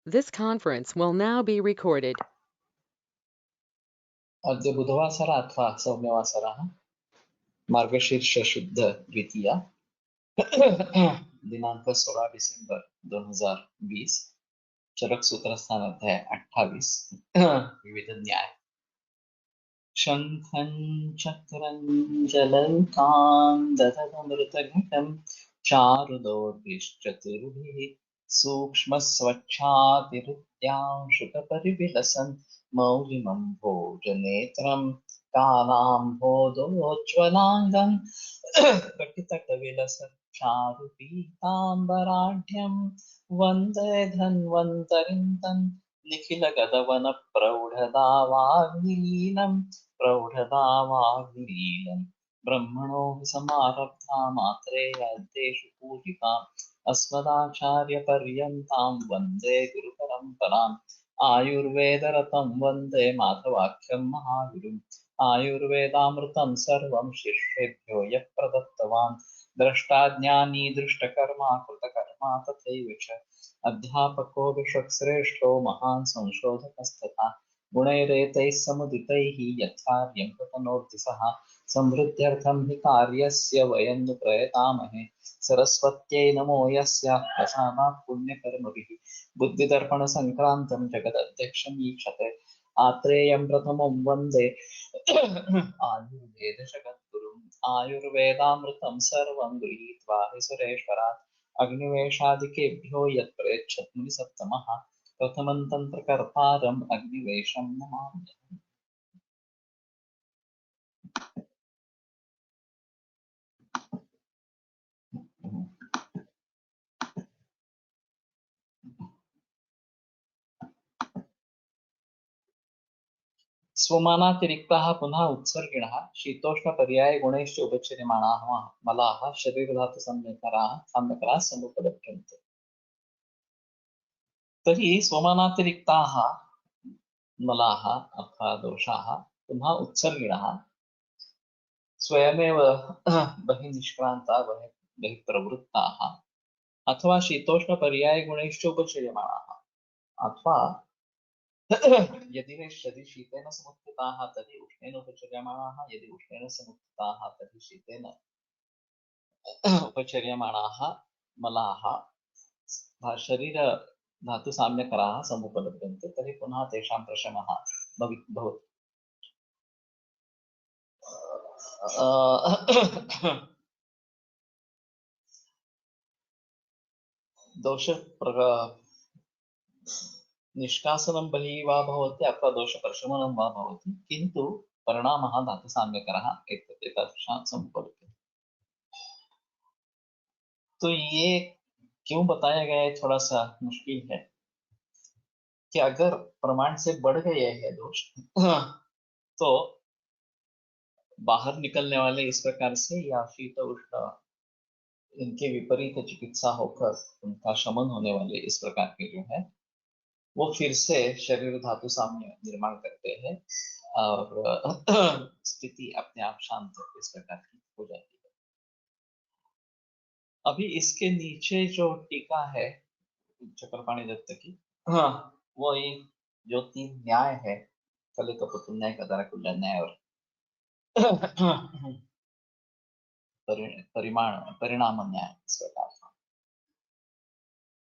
This conference will now be recorded. अद्य बुधवासर अथवा सौम्यवासरः मार्गशीर्ष शुद्ध द्वितीया दिनांक 16 डिसेंबर 2020 चरक सूत्र स्थान अध्याय 28 विविध न्याय शंखं चक्रं जलौकां दधमृतघटं चारुदोर्भिश्चतुर्भिः सूक्ष्मस्वच्छातिरुद्यांशुकपरिविलसन् मौलिमं भोजनेत्रं कालाम्भोदोज्ज्वलाङ्गं कटितटविलसच्चारुपीताम्बराढ्यं वन्दे धन्वन्तरिं तं निखिलगतवनप्रौढदावाग्निलीनं ब्रह्मणो समारब्धा मात्रेयाद्येषु पूजिताम् अस्मदाचार्यपर्यन्तां वन्दे गुरुपरम्पराम् आयुर्वेदरतं वन्दे माधवाख्यं महागुरुम् आयुर्वेदामृतं सर्वं शिष्येभ्यो यः प्रदत्तवान् द्रष्टाज्ञानी दृष्टकर्मा कृतकर्मा तथैव च अध्यापको विश्वश्रेष्ठो महान् संशोधकस्तथा गुणैरेतैः समुदितैः यत्कार्यं कृतनोति सः समृद्ध्यर्थं हि कार्यस्य वयं नु प्रयतामहे सरस्वत्यै नमो यस्य प्रसादात् पुण्यकर्मभिः बुद्धिदर्पणसङ्क्रान्तं जगदध्यक्षं ईक्षते आत्रेयं प्रथमं वन्दे आयुर्वेदजगद्गुरुम् आयुर्वेदामृतं सर्वं गृहीत्वा हि सुरेश्वरात् अग्निवेशादिकेभ्यो यत्प्रेच्छत् मुनिसत्तमः प्रथमं तन्त्रकर्तारम् अग्निवेशं नमाम्यहम्। स्वमानातिरिक्ताः पुनः उत्सर्गिणः शीतोष्णपर्याय गुणैश्च उपचर्यमाणाः मलाः शरीरधातुसंज्ञकराः समुपलभ्यन्ते। तर्हि स्वमानातिरिक्ताः मलाः अथवा दोषाः पुनः उत्सर्गिणः स्वयमेव बहिः निष्क्रान्ता बहिः प्रवृत्ताः अथवा शीतोष्णपर्यायगुणैश्च उपचर्यमाणाः अथवा यदि शीतेन समुत्थिताः तर्हि उष्णेन उपचर्यमाणाः यदि उष्णेन समुत्थिताः तर्हि शीतेन उपचर्यमाणाः मलाः शरीर धातुसाम्यकराः समुपलभ्यन्ते तर्हि पुनः तेषां प्रशमः भवति। दोष निष्कासनं बहिः वा भवति अथवा दोषप्रशमनं वा भवति किन्तु परिणामः धातुसाम्यकरः एतादृशां समुपलभ्यते। तो ये क्यों बताया गया है थोड़ा सा मुश्किल है कि अगर प्रमाण से बढ़ गए हैं दोष तो बाहर निकलने वाले इस प्रकार से या शीत उष्ण इनके विपरीत चिकित्सा होकर उनका शमन होने वाले इस प्रकार के जो है वो फिर से शरीर धातु साम्य निर्माण करते हैं और स्थिति अपने आप शांत इस प्रकार की हो जाती है। अभी इसके नीचे जो टीका है चक्रपाणि दत्त की, हाँ वो ये जो 3 न्याय है कलिकपुत्र न्याय कदारकुल्ल न्याय और परिणाम न्याय इस प्रकार का।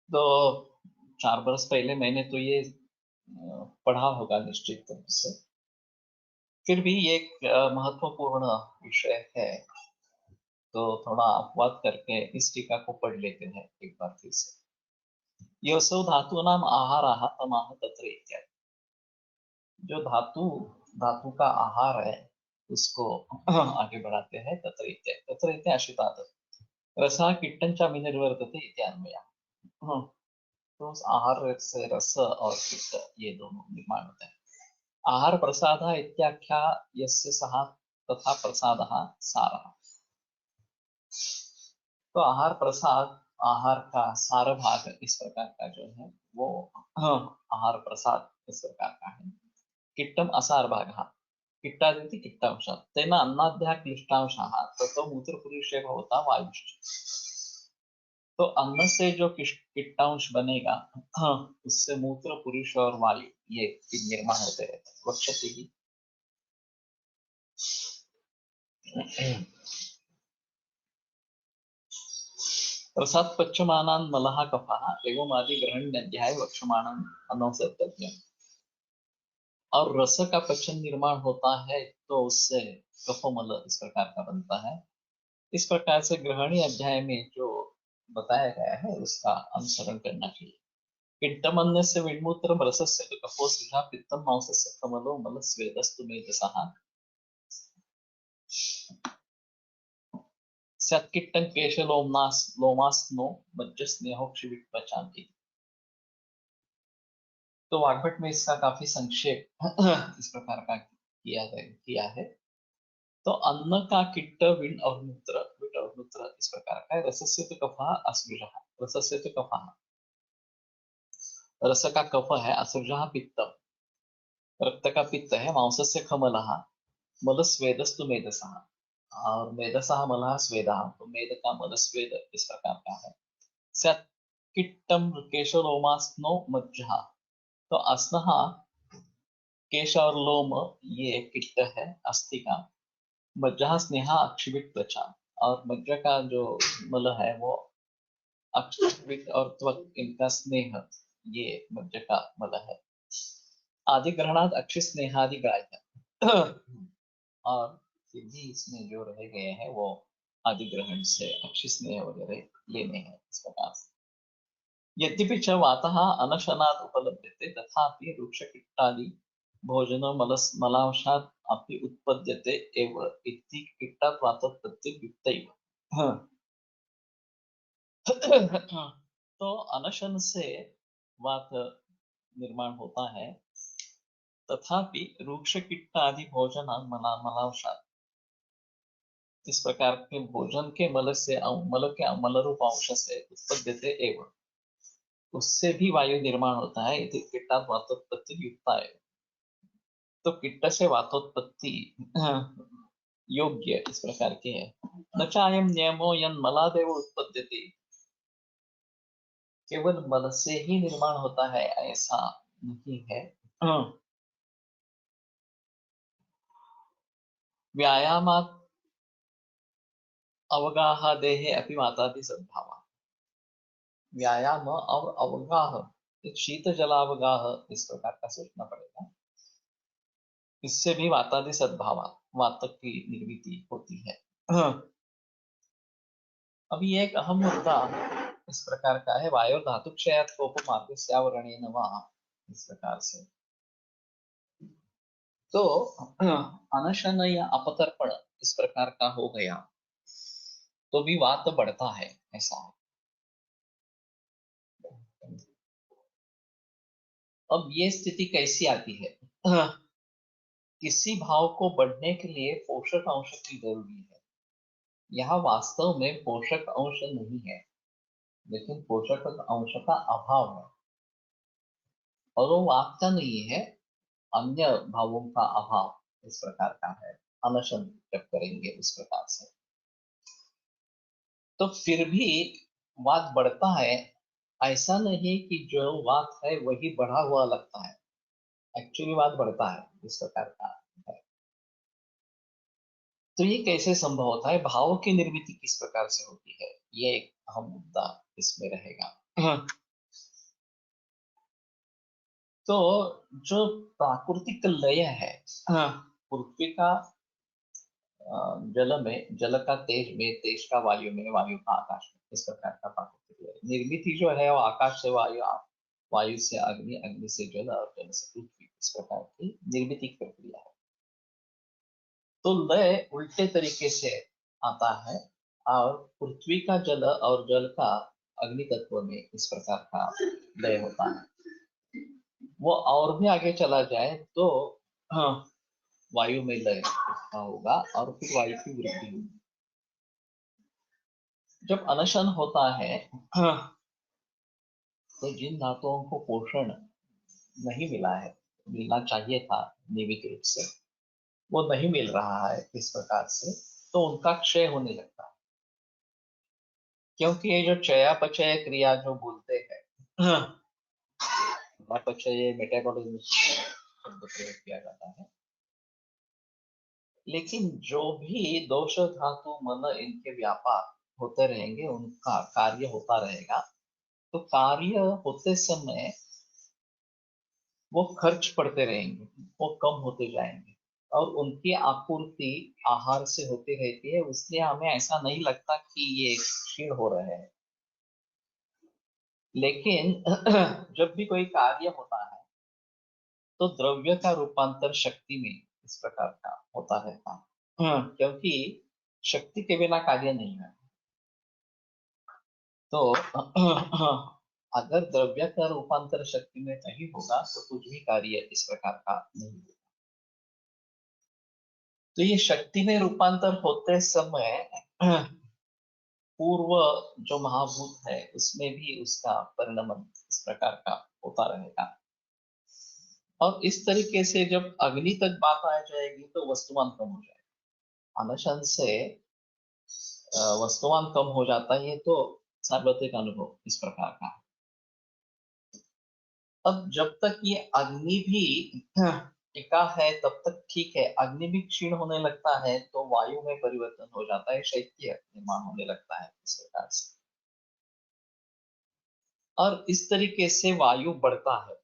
तो 4 बरस पहले मैंने तो ये पढ़ा होगा निश्चित रूप से, फिर भी एक महत्वपूर्ण विषय है तो थोड़ा अपवाद करके इस टीका को पढ़ लेते हैं एक बार फिर से। योऽसौ धातूनाम् आहारः तमाह तत्र इत्यादि। जो धातु का आहार है उसको आगे बढ़ाते हैं तत्र इत्यादि। तत्र इत्यादि आश्रितात् रसः किट्टञ्च अभिनिर्वर्तते इति अन्वयः। तो उस आहार से रस और पित्त ये दोनों निर्माण होते हैं। आहार प्रसादः इत्याख्या यस्य सः तथा प्रसादः सारः। तो आहार प्रसाद आहार का सार भाग इस प्रकार का जो है वो आहार प्रसाद इस प्रकार का है। किट्टम असार भागः किट्टादिति किट्टांशः तेन अन्नाद्यः क्लिष्टांशः ततो मूत्रपुरुषे भवता वायुश्च। तो अन्न से जो किट्टांश बनेगा, हाँ, उससे मूत्र, पुरुष और वायु ये निर्माण होते रहते हैं। वक्षति ही प्रसाद पच्यमानान् मलः कफः एवं आदि ग्रहण अध्याय वक्षमाणान् अनौसर्तव्यम्। और रस का पचन निर्माण होता है तो उससे कफमल इस प्रकार का बनता है। इस प्रकार से ग्रहणी अध्याय में जो बताया गया है उसका अनुसरण करना चाहिए। पिट्टमन्न से विन्मूत्रम रसस्य तो कफो स्विहा पित्तम मांसस्य कमलो मल स्वेदस्तु मेधसः सत्किट्टं केशलोमास लोमास्नो मज्जस्नेहो क्षिविक्पचान्ति। तो वाग्भट में इसका काफी संक्षेप इस प्रकार का किया है। तो अन्न का किट्ट विण और मूत्र इस प्रकार का है। रसस्य तो कफः असृजः, रसस्य तो कफः, रस का कफ है, असृजः पित्तम, रक्त का पित्त है, मांसस्य खमलः, मल स्वेदस्तु मेधसः, और मेधसः मलः स्वेदः, तो मेध का मल स्वेद इस प्रकार का है। सत् किट्टम केशलोमास्नो मज्जः, तो अस्नः केश और लोम ये किट्ट है अस्थि का। मज्जा स्नेहा अक्षिवित त्वचा, और मज्जा का जो मल है वो अक्षिवित और त्वक इनका स्नेह, ये मज्जा का मल है। आदि ग्रहणात अक्षि स्नेहादि ग्राह्य और फिर भी इसमें जो रह गए हैं वो आदि ग्रहण से अक्षि स्नेह वगैरह लेने हैं इस प्रकार से। यद्यपि च वातः अनशनात् उपलभ्यते तथापि वृक्षकिट्टादि भोजन मलांशात् अपि उत्पद्यते एव इति किट्टात् वातोत्पत्तिर्युक्तैव। तो अनशन से वात निर्माण होता है, तथापि वृक्षकिट्टादि भोजन मलांशात्, इस प्रकार के भोजन के मल से मल रूप अंश से उत्पद्यते एव, उससे भी वायु निर्माण होता है। यदि किट्टात् वातोत्पत्ति युक्ता है, तो किट्ट से वातोत्पत्ति योग्य इस प्रकार की है। न चायम नियमो यन मलादेव उत्पद्यते, केवल मल से ही निर्माण होता है ऐसा नहीं है। व्यायामात् अवगाह देहे अपि मातादि सद्भाव, व्यायाम और अवगाह, शीत जलावगाह इस प्रकार का सोचना पड़ेगा। इससे भी वातादि सद्भाव, वातक की निर्मिति होती है। अभी एक अहम मुद्दा इस प्रकार का है, वायु धातु क्षयात कोपमार्गस्यावरणेन वा, इस प्रकार से। तो अनशन या अपतर्पण इस प्रकार का हो गया तो भी वात बढ़ता है, ऐसा है। अब ये स्थिति कैसी आती है? किसी भाव को बढ़ने के लिए पोषक अंश की जरूरी है। यहाँ वास्तव में पोषक अंश नहीं है, लेकिन पोषक अंश का अभाव है, और वो वात का नहीं है, अन्य भावों का अभाव इस प्रकार का है। अनशन जब करेंगे इस प्रकार से, तो फिर भी वात बढ़ता है। ऐसा नहीं कि जो वात है वही बढ़ा हुआ लगता है, एक्चुअली वात बढ़ता है इस प्रकार का है। तो ये कैसे संभव होता है, भाव की निर्मिति किस प्रकार से होती है, ये एक अहम मुद्दा इसमें रहेगा। तो जो प्राकृतिक लय है पृथ्वी का, जल में जल का तेज में, तेज का वायु में, वायु का आकाश में, इस प्रकार का प्राकृतिक लय। निर्मिति जो है वो आकाश से वायु, वायु से अग्नि, अग्नि से जल और जल से पृथ्वी, इस प्रकार की निर्मिति की प्रक्रिया है। तो लय उल्टे तरीके से आता है, और पृथ्वी का जल और जल का अग्नि तत्व में इस प्रकार का लय होता है। वो और भी आगे चला जाए तो हाँ, वायु में लय होगा और फिर वायु की वृद्धि होगी। जब अनशन होता है तो जिन धातुओं को पोषण नहीं मिला है, मिलना चाहिए था नियमित रूप से, वो नहीं मिल रहा है इस प्रकार से, तो उनका क्षय होने लगता है। क्योंकि ये जो चयापचय क्रिया जो बोलते हैं, चयापचय मेटाबॉलिज्म शब्द प्रयोग किया जाता है, लेकिन जो भी दोष धातु मन इनके व्यापार होते रहेंगे, उनका कार्य होता रहेगा, तो कार्य होते समय वो खर्च पड़ते रहेंगे, वो कम होते जाएंगे और उनकी आपूर्ति आहार से होती रहती है, इसलिए हमें ऐसा नहीं लगता कि ये क्षीण हो रहे हैं। लेकिन जब भी कोई कार्य होता है तो द्रव्य का रूपांतर शक्ति में इस प्रकार का होता रहता है, क्योंकि शक्ति के बिना कार्य नहीं है। तो अगर द्रव्य का रूपांतर शक्ति में नहीं होगा तो कुछ भी कार्य इस प्रकार का नहीं होगा। तो ये शक्ति में रूपांतर होते समय पूर्व जो महाभूत है उसमें भी उसका परिणमन इस प्रकार का होता रहेगा। और इस तरीके से जब अग्नि तक बात आ जाएगी तो वस्तुमान कम हो जाएगा। अनशन से वस्तुमान कम हो जाता है, तो सार्वत्रिक अनुभव इस प्रकार का। अब जब तक ये अग्नि भी टिका है तब तक ठीक है। अग्नि भी क्षीण होने लगता है तो वायु में परिवर्तन हो जाता है, शैत्य निर्माण होने लगता है इस प्रकार से। और इस तरीके से वायु बढ़ता है।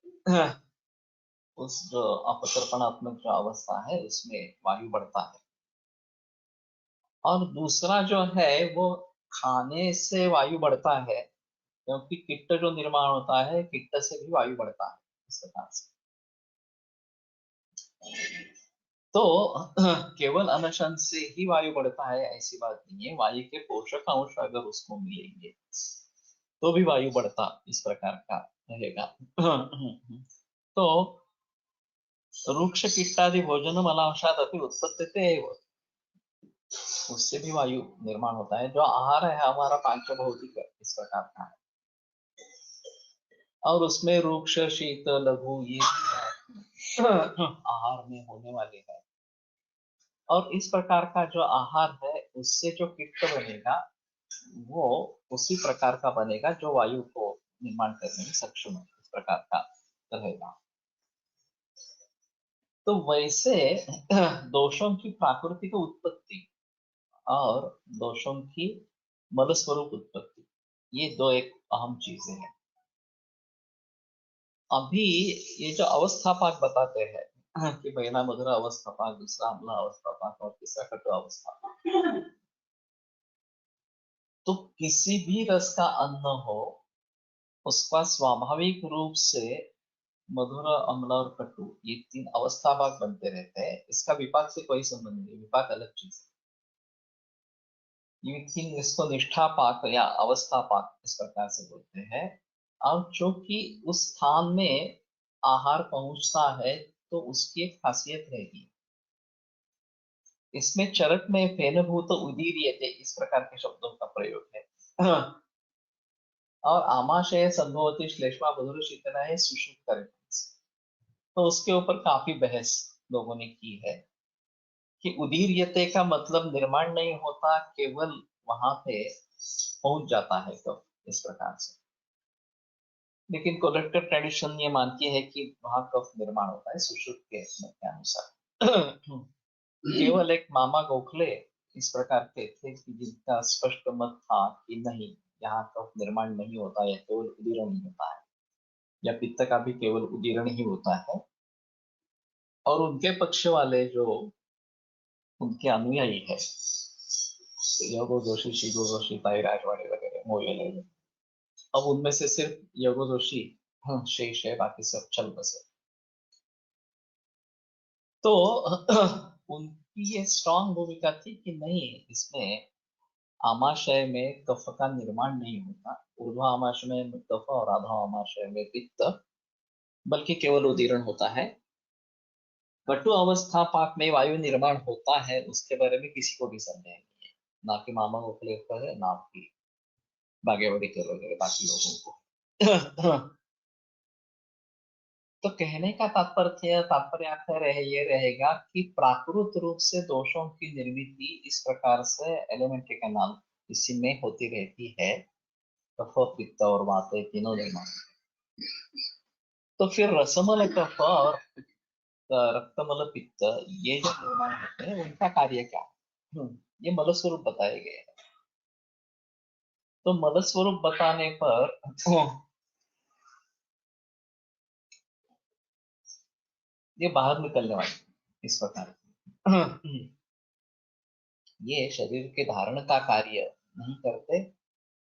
उस जो अपसर्पणात्मक जो अवस्था है उसमें वायु बढ़ता है। और दूसरा जो है वो खाने से वायु बढ़ता है, क्योंकि किट्ट जो निर्माण होता है, किट्ट से भी वायु बढ़ता है इस प्रकार से। तो केवल अनशन से ही वायु बढ़ता है ऐसी बात नहीं है। वायु के पोषक अंश अगर उसको मिलेंगे तो भी वायु बढ़ता इस प्रकार का रहेगा। तो रुक्ष किट्टादि भोजनम अनावशात अपि उत्पत्ति एव, उससे भी वायु निर्माण होता है। जो आहार है हमारा पांचभौतिक इस प्रकार का है, और उसमें रुक्ष शीत लघु ये भी आहार में होने वाले हैं। और इस प्रकार का जो आहार है उससे जो पित्त बनेगा वो उसी प्रकार का बनेगा जो वायु को निर्माण करने में सक्षम है, इस प्रकार का रहेगा। तो वैसे दोषों की प्राकृतिक उत्पत्ति और दोषों की मल स्वरूप उत्पत्ति, ये दो एक अहम चीजें हैं। अभी ये जो अवस्थापाक बताते हैं कि पहला मधुर अवस्थापाक, दूसरा अम्ला अवस्थापाक और तीसरा कटु अवस्थापाक, तो किसी भी रस का अन्न हो उसका स्वाभाविक रूप से मधुर अम्ल और कटु ये तीन अवस्थापाक बनते रहते हैं। इसका विपाक से कोई संबंध नहीं, विपाक अलग चीज है। ये तीन इसको निष्ठापाक या अवस्थापाक इस प्रकार से बोलते हैं। और जो कि उस स्थान में आहार पहुंचता है तो उसकी एक खासियत रहेगी। इसमें चरक में फेनभूत उदीर्यते इस प्रकार के शब्दों का प्रयोग है। और आमाशय संभवती श्लेष्मा मधुर शीतला है सुषुप्त करे, तो उसके ऊपर काफी बहस लोगों ने की है कि उदीर्यते का मतलब निर्माण नहीं होता, केवल वहां पे पहुंच जाता है तो इस प्रकार से। लेकिन कोलेक्टिव ट्रेडिशन ये मानती है कि वहां कफ निर्माण होता है सुश्रुत के मत के अनुसार। केवल एक मामा गोखले इस प्रकार के थे कि जिनका स्पष्ट मत था कि नहीं, यहाँ कफ निर्माण नहीं होता है, केवल उदीरण ही होता है, या पित्त का भी केवल उदीरण ही होता है। और उनके पक्ष वाले जो उनके अनुयायी है, योगो जोशी, शिगो जोशी, ताई राजवाड़े वगैरह मोये, अब उनमें से सिर्फ योगो जोशी शेष है, बाकी सब चल बसे। तो उनकी ये स्ट्रांग भूमिका थी कि नहीं, इसमें आमाशय में कफ का निर्माण नहीं होता, ऊर्ध्व आमाशय में कफ और आधा आमाशय में पित्त, बल्कि केवल उदीरण होता है। कटु अवस्था पाक में वायु निर्माण होता है, उसके बारे में किसी को भी संदेह नहीं है, ना कि मामा गोखले पर है, ना कि भाग्यवती वगैरह बाकी लोगों को। तो कहने का तात्पर्य ये रहेगा कि प्राकृत रूप से दोषों की निर्मिति इस प्रकार से एलिमेंट्री कैनाल इसी में होती रहती है कफ पित्त और वात तीनों निर्माण। तो फिर रसमल कफ और रक्तमल पित्त ये जो निर्माण होते हैं उनका कार्य क्या है? ये मल स्वरूप बताए गए हैं। तो मल स्वरूप बताने पर ये बाहर निकलने वाले इस प्रकार ये शरीर के धारण का कार्य नहीं करते।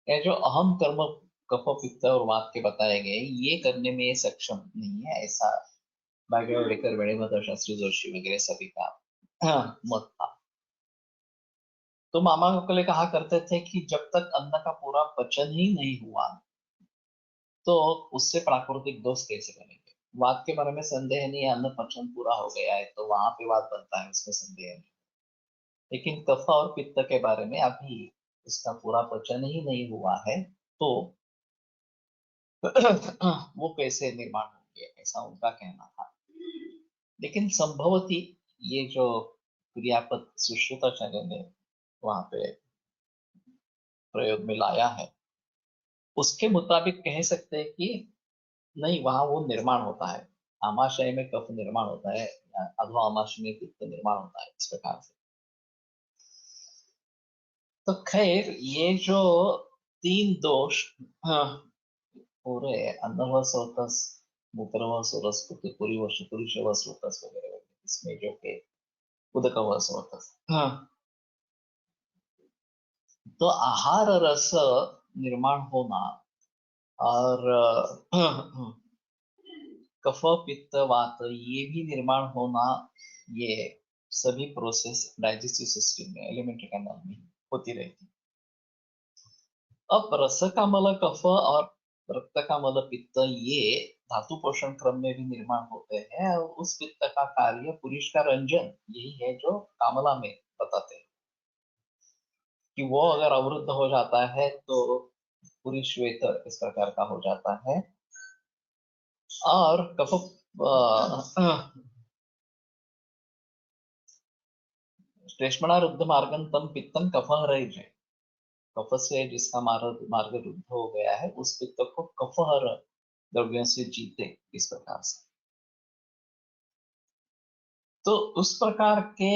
या जो अहम कर्म कफ पित्त और वात के बताए गए ये करने में ये सक्षम नहीं है, ऐसा भाग्यवडेकर, वेणुमाधव शास्त्री जोशी वगैरह सभी का मत था। तो मामा गोखले कहा करते थे कि जब तक अन्न का पूरा पचन ही नहीं हुआ तो उससे प्राकृतिक दोष कैसे बनेंगे। वात के बारे में संदेह नहीं है, अन्न पचन पूरा हो गया है तो वहां पे वात बनता है, उसमें संदेह नहीं। लेकिन कफ और पित्त के बारे में अभी इसका पूरा पचन ही नहीं हुआ है तो वो कैसे निर्माण होंगे, ऐसा उनका कहना था। लेकिन संभवती ये जो क्रियापद सुश्रुताचार्य ने वहां पे प्रयोग में लाया है उसके मुताबिक कह सकते हैं कि नहीं, वहां वो निर्माण होता है। आमाशय में कफ निर्माण होता है, अथवा आमाशय में पित्त निर्माण होता है, इस प्रकार से। तो खैर ये जो तीन दोष पूरे अन्नव स्रोतस, मूत्रव स्रोतस, पुरीवश पुरुषव स्रोतस वगैरह वगैरह, इसमें जो के उदकव स्रोतस, तो आहार रस निर्माण होना और कफ पित्त वात ये भी निर्माण होना, ये सभी प्रोसेस डाइजेस्टिव सिस्टम में, एलिमेंट्री कैनाल में होती रहती। अब रस का मल कफ और रक्त का मल पित्त ये धातु पोषण क्रम में भी निर्माण होते हैं और उस पित्त का कार्य पुरुष का रंजन यही है जो कामला में बताते हैं कि वो अगर अवरुद्ध हो जाता है तो पुरुष श्वेत इस प्रकार का हो जाता है। और कफ श्लेष्मणा रुद्ध मार्गम तम पित्तम कफह रहित, कफ से जिसका मार्ग मार्ग रुद्ध हो गया है उस पित्त को कफहर द्रव्यों से जीते, इस प्रकार से। तो उस प्रकार के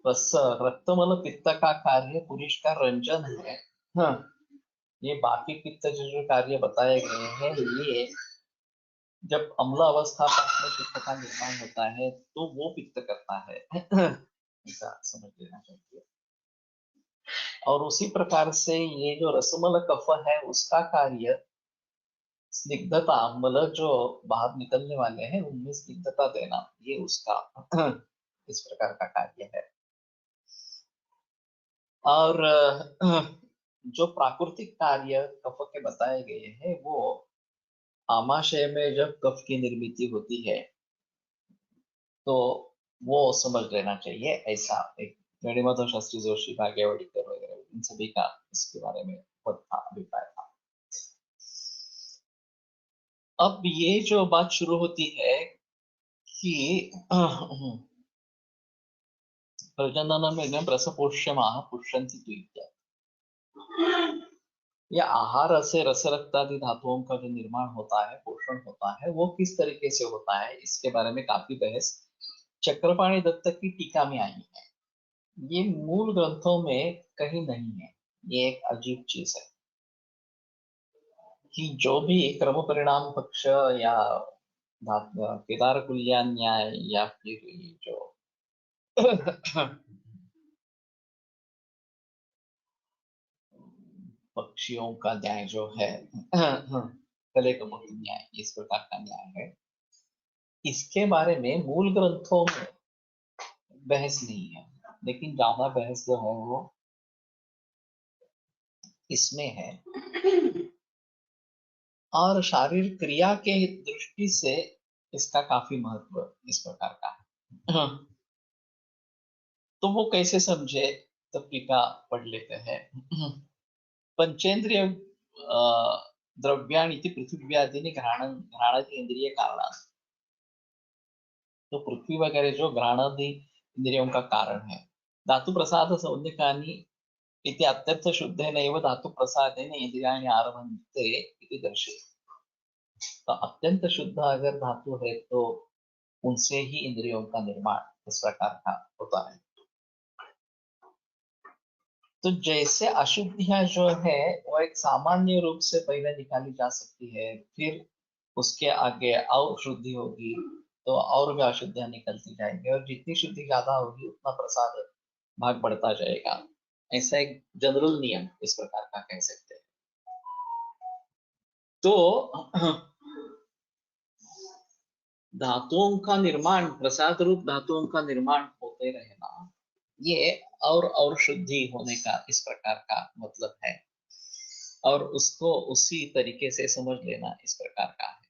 बस रक्तमल पित्त का कार्य पुरुष का रंजन है। हाँ, ये बाकी पित्त जो कार्य बताए गए हैं ये जब अम्ल अवस्था में पित्त का निर्माण होता है तो वो पित्त करता है, ऐसा समझ लेना चाहिए। और उसी प्रकार से ये जो रसमल कफ है उसका कार्य स्निग्धता, मतलब जो बाहर निकलने वाले हैं उनमें स्निग्धता देना, ये उसका इस प्रकार का कार्य है। और जो प्राकृतिक कार्य कफ के बताए गए हैं वो आमाशय में जब कफ की निर्मित होती है तो वो समझ लेना चाहिए, ऐसा एक वेणुमाधव शास्त्री जोशी, भाग्यवडेकर वगैरह इन सभी का इसके बारे में बहुत अभिप्राय था। अब ये जो बात शुरू होती है कि प्रजनन में प्रसपोष्यमाः पुष्यन्ति तुइत्या, या आहार से रस रक्तादि धातुओं का जो निर्माण होता है, पोषण होता है, वो किस तरीके से होता है इसके बारे में काफी बहस चक्रपाणि दत्त की टीका में आई है। ये मूल ग्रंथों में कहीं नहीं है। ये एक अजीब चीज है कि जो भी क्रम परिणाम पक्ष या केदार कुल्या न्याय या फिर ये जो पक्षियों का न्याय जो है कले कपट न्याय, इस प्रकार का न्याय है, इसके बारे में मूल ग्रंथों में बहस नहीं है। लेकिन ज्यादा बहस जो है वो इसमें है। और शारीरिक क्रिया के दृष्टि से इसका काफी महत्व इस प्रकार का है। तो वो कैसे समझे, तो टीका पढ़ लेते हैं। पंचेंद्रिय द्रव्याणि पृथ्व्यादीनि घ्राणादि इंद्रिय कारण, तो पृथ्वी वगैरह जो घ्राणादि इंद्रियों का कारण है। धातु प्रसाद संज्ञकानि इति अत्यंत शुद्धेनैव धातु प्रसादेन इंद्रियाणि आरभन्ते इति दर्शयति। तो अत्यंत शुद्ध अगर धातु है तो उनसे ही इंद्रियों का निर्माण इस प्रकार का होता है। तो जैसे अशुद्धियां जो है वो एक सामान्य रूप से पहले निकाली जा सकती है, फिर उसके आगे और शुद्धि होगी तो और भी अशुद्धियां निकलती जाएंगी, और जितनी शुद्धि ज्यादा होगी उतना प्रसाद भाग बढ़ता जाएगा। ऐसा एक जनरल नियम इस प्रकार का कह सकते हैं। तो धातुओं का निर्माण, प्रसाद रूप धातुओं का निर्माण होते रहना, ये और शुद्धि होने का इस प्रकार का मतलब है, और उसको उसी तरीके से समझ लेना इस प्रकार का है।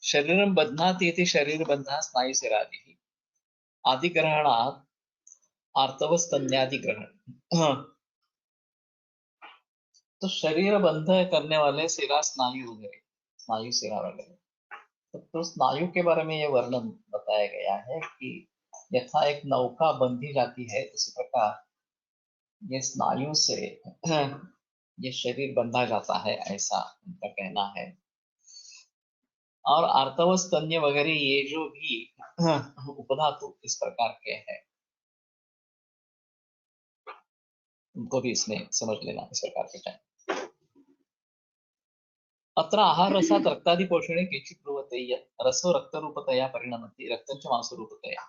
शरीरं बध्नाति इति शरीरबन्धः स्नायुशिरादिः आदिग्रहणात् आर्तवस्तन्यादिग्रहण। तो शरीर बंध करने वाले सिरा स्नायु वगैरह, स्नायु सिरा वगैरह। तो स्नायु के बारे में ये वर्णन बताया गया है कि यथा एक नौका बंधी जाती है उसी प्रकार ये स्नायु से ये शरीर बंधा जाता है, ऐसा उनका कहना है। और आर्तव स्तन्य वगैरह ये जो भी उपधातु इस प्रकार के हैं उनको भी इसमें समझ लेना इस प्रकार के टाइम। अत्र आहार रसात् रक्तादि पोषणे केचित् ब्रुवते यत् रसो रक्तरूपतया परिणमति रक्तञ्च मांसरूपतया।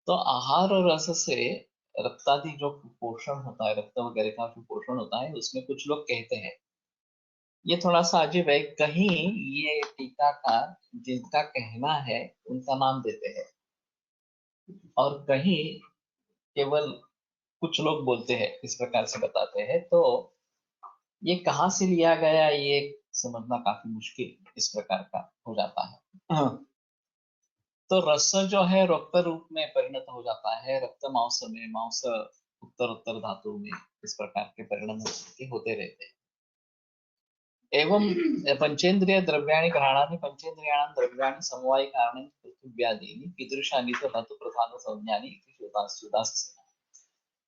तो आहार और रस से रक्तादि जो पोषण होता है, रक्त वगैरह का जो पोषण होता है, उसमें कुछ लोग कहते हैं, ये थोड़ा सा अजीब है, कहीं ये टीकाकार जिनका कहना है उनका नाम देते हैं और कहीं केवल कुछ लोग बोलते हैं, इस प्रकार से बताते हैं। तो ये कहाँ से लिया गया ये समझना काफी मुश्किल इस प्रकार का हो जाता है। तो रस जो है रक्त रूप में परिणत हो जाता है, रक्त मांस में, मांस उत्तर उत्तर धातु में, इस प्रकार के परिणाम होते रहते हैं। एवं पंचेन्द्रिय द्रव्याणि घ्राणानि पंचेन्द्रियाणां द्रव्याणि समवायि कारणं पृथिव्यादीनि कीदृशानि च धातु प्रधान संज्ञानि इति श्रुतास्ति।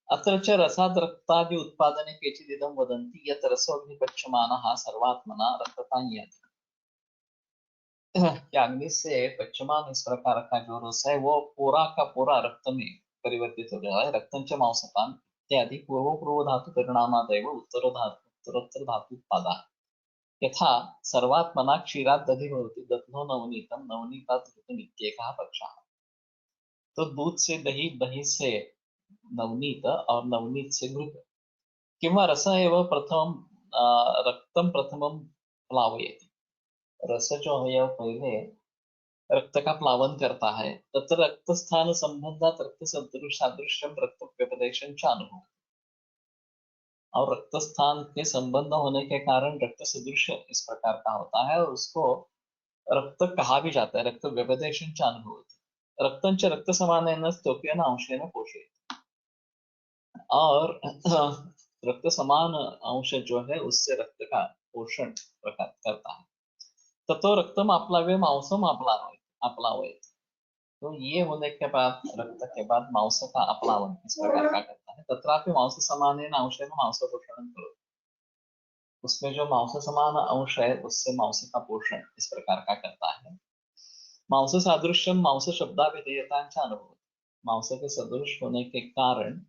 अत्र च रसाद् रक्तादि उत्पादने केचिदिदं वदन्ति यत् रसोऽग्निपच्यमानः सर्वात्मना रक्ततां याति। क्या अग्नि से पच्यमान इस प्रकार का जो रस है वो पूरा का पूरा रक्त में परिवर्तित हो जाता है। रक्तञ्च मांसतान् इत्यादि पूर्व धातु परिणामादेव उत्तरोत्तर धातु उत्पादः। यथा सर्वात्मना क्षीरात् दधि भवति दध्नो नवनीतं नवनीतात् घृतम् इत्येकः पक्षः। तो दूध से दही, दही से नवनीत और नवनीत से घृत। किंवा रस एव प्रथम रक्तम प्रथमम प्लावयति। रस जो है यह पहले रक्त का प्लावन करता है। तत्र रक्त स्थान संबंधात रक्त सादृश्यम रक्त व्यपदेशं च अनुभव। और रक्त स्थान के संबंध होने के कारण रक्त सदृश इस प्रकार का होता है और उसको रक्त कहा भी जाता है। रक्त व्यपदेशं च अनुभव। रक्तंच रक्त समानेन स्तोकेन अंशेन पोषयति। और रक्त समान अंश जो है उससे रक्त का पोषण प्रकार करता है। ततो रक्तम आप्लाव्य मांसम आप्लावयति। तो ये होने के बाद रक्त के बाद मांस का अपलावन इस प्रकार का करता है। तत्रापि मांस समानेन अंशेन मांस पोषणं करोति। उसमें जो मांस समान अंश है उससे मांस का पोषण इस प्रकार का करता है। मांस सादृश्यम मांस शब्दाभिधेयतां च अनुभवति। मांस के सदृश होने के कारण,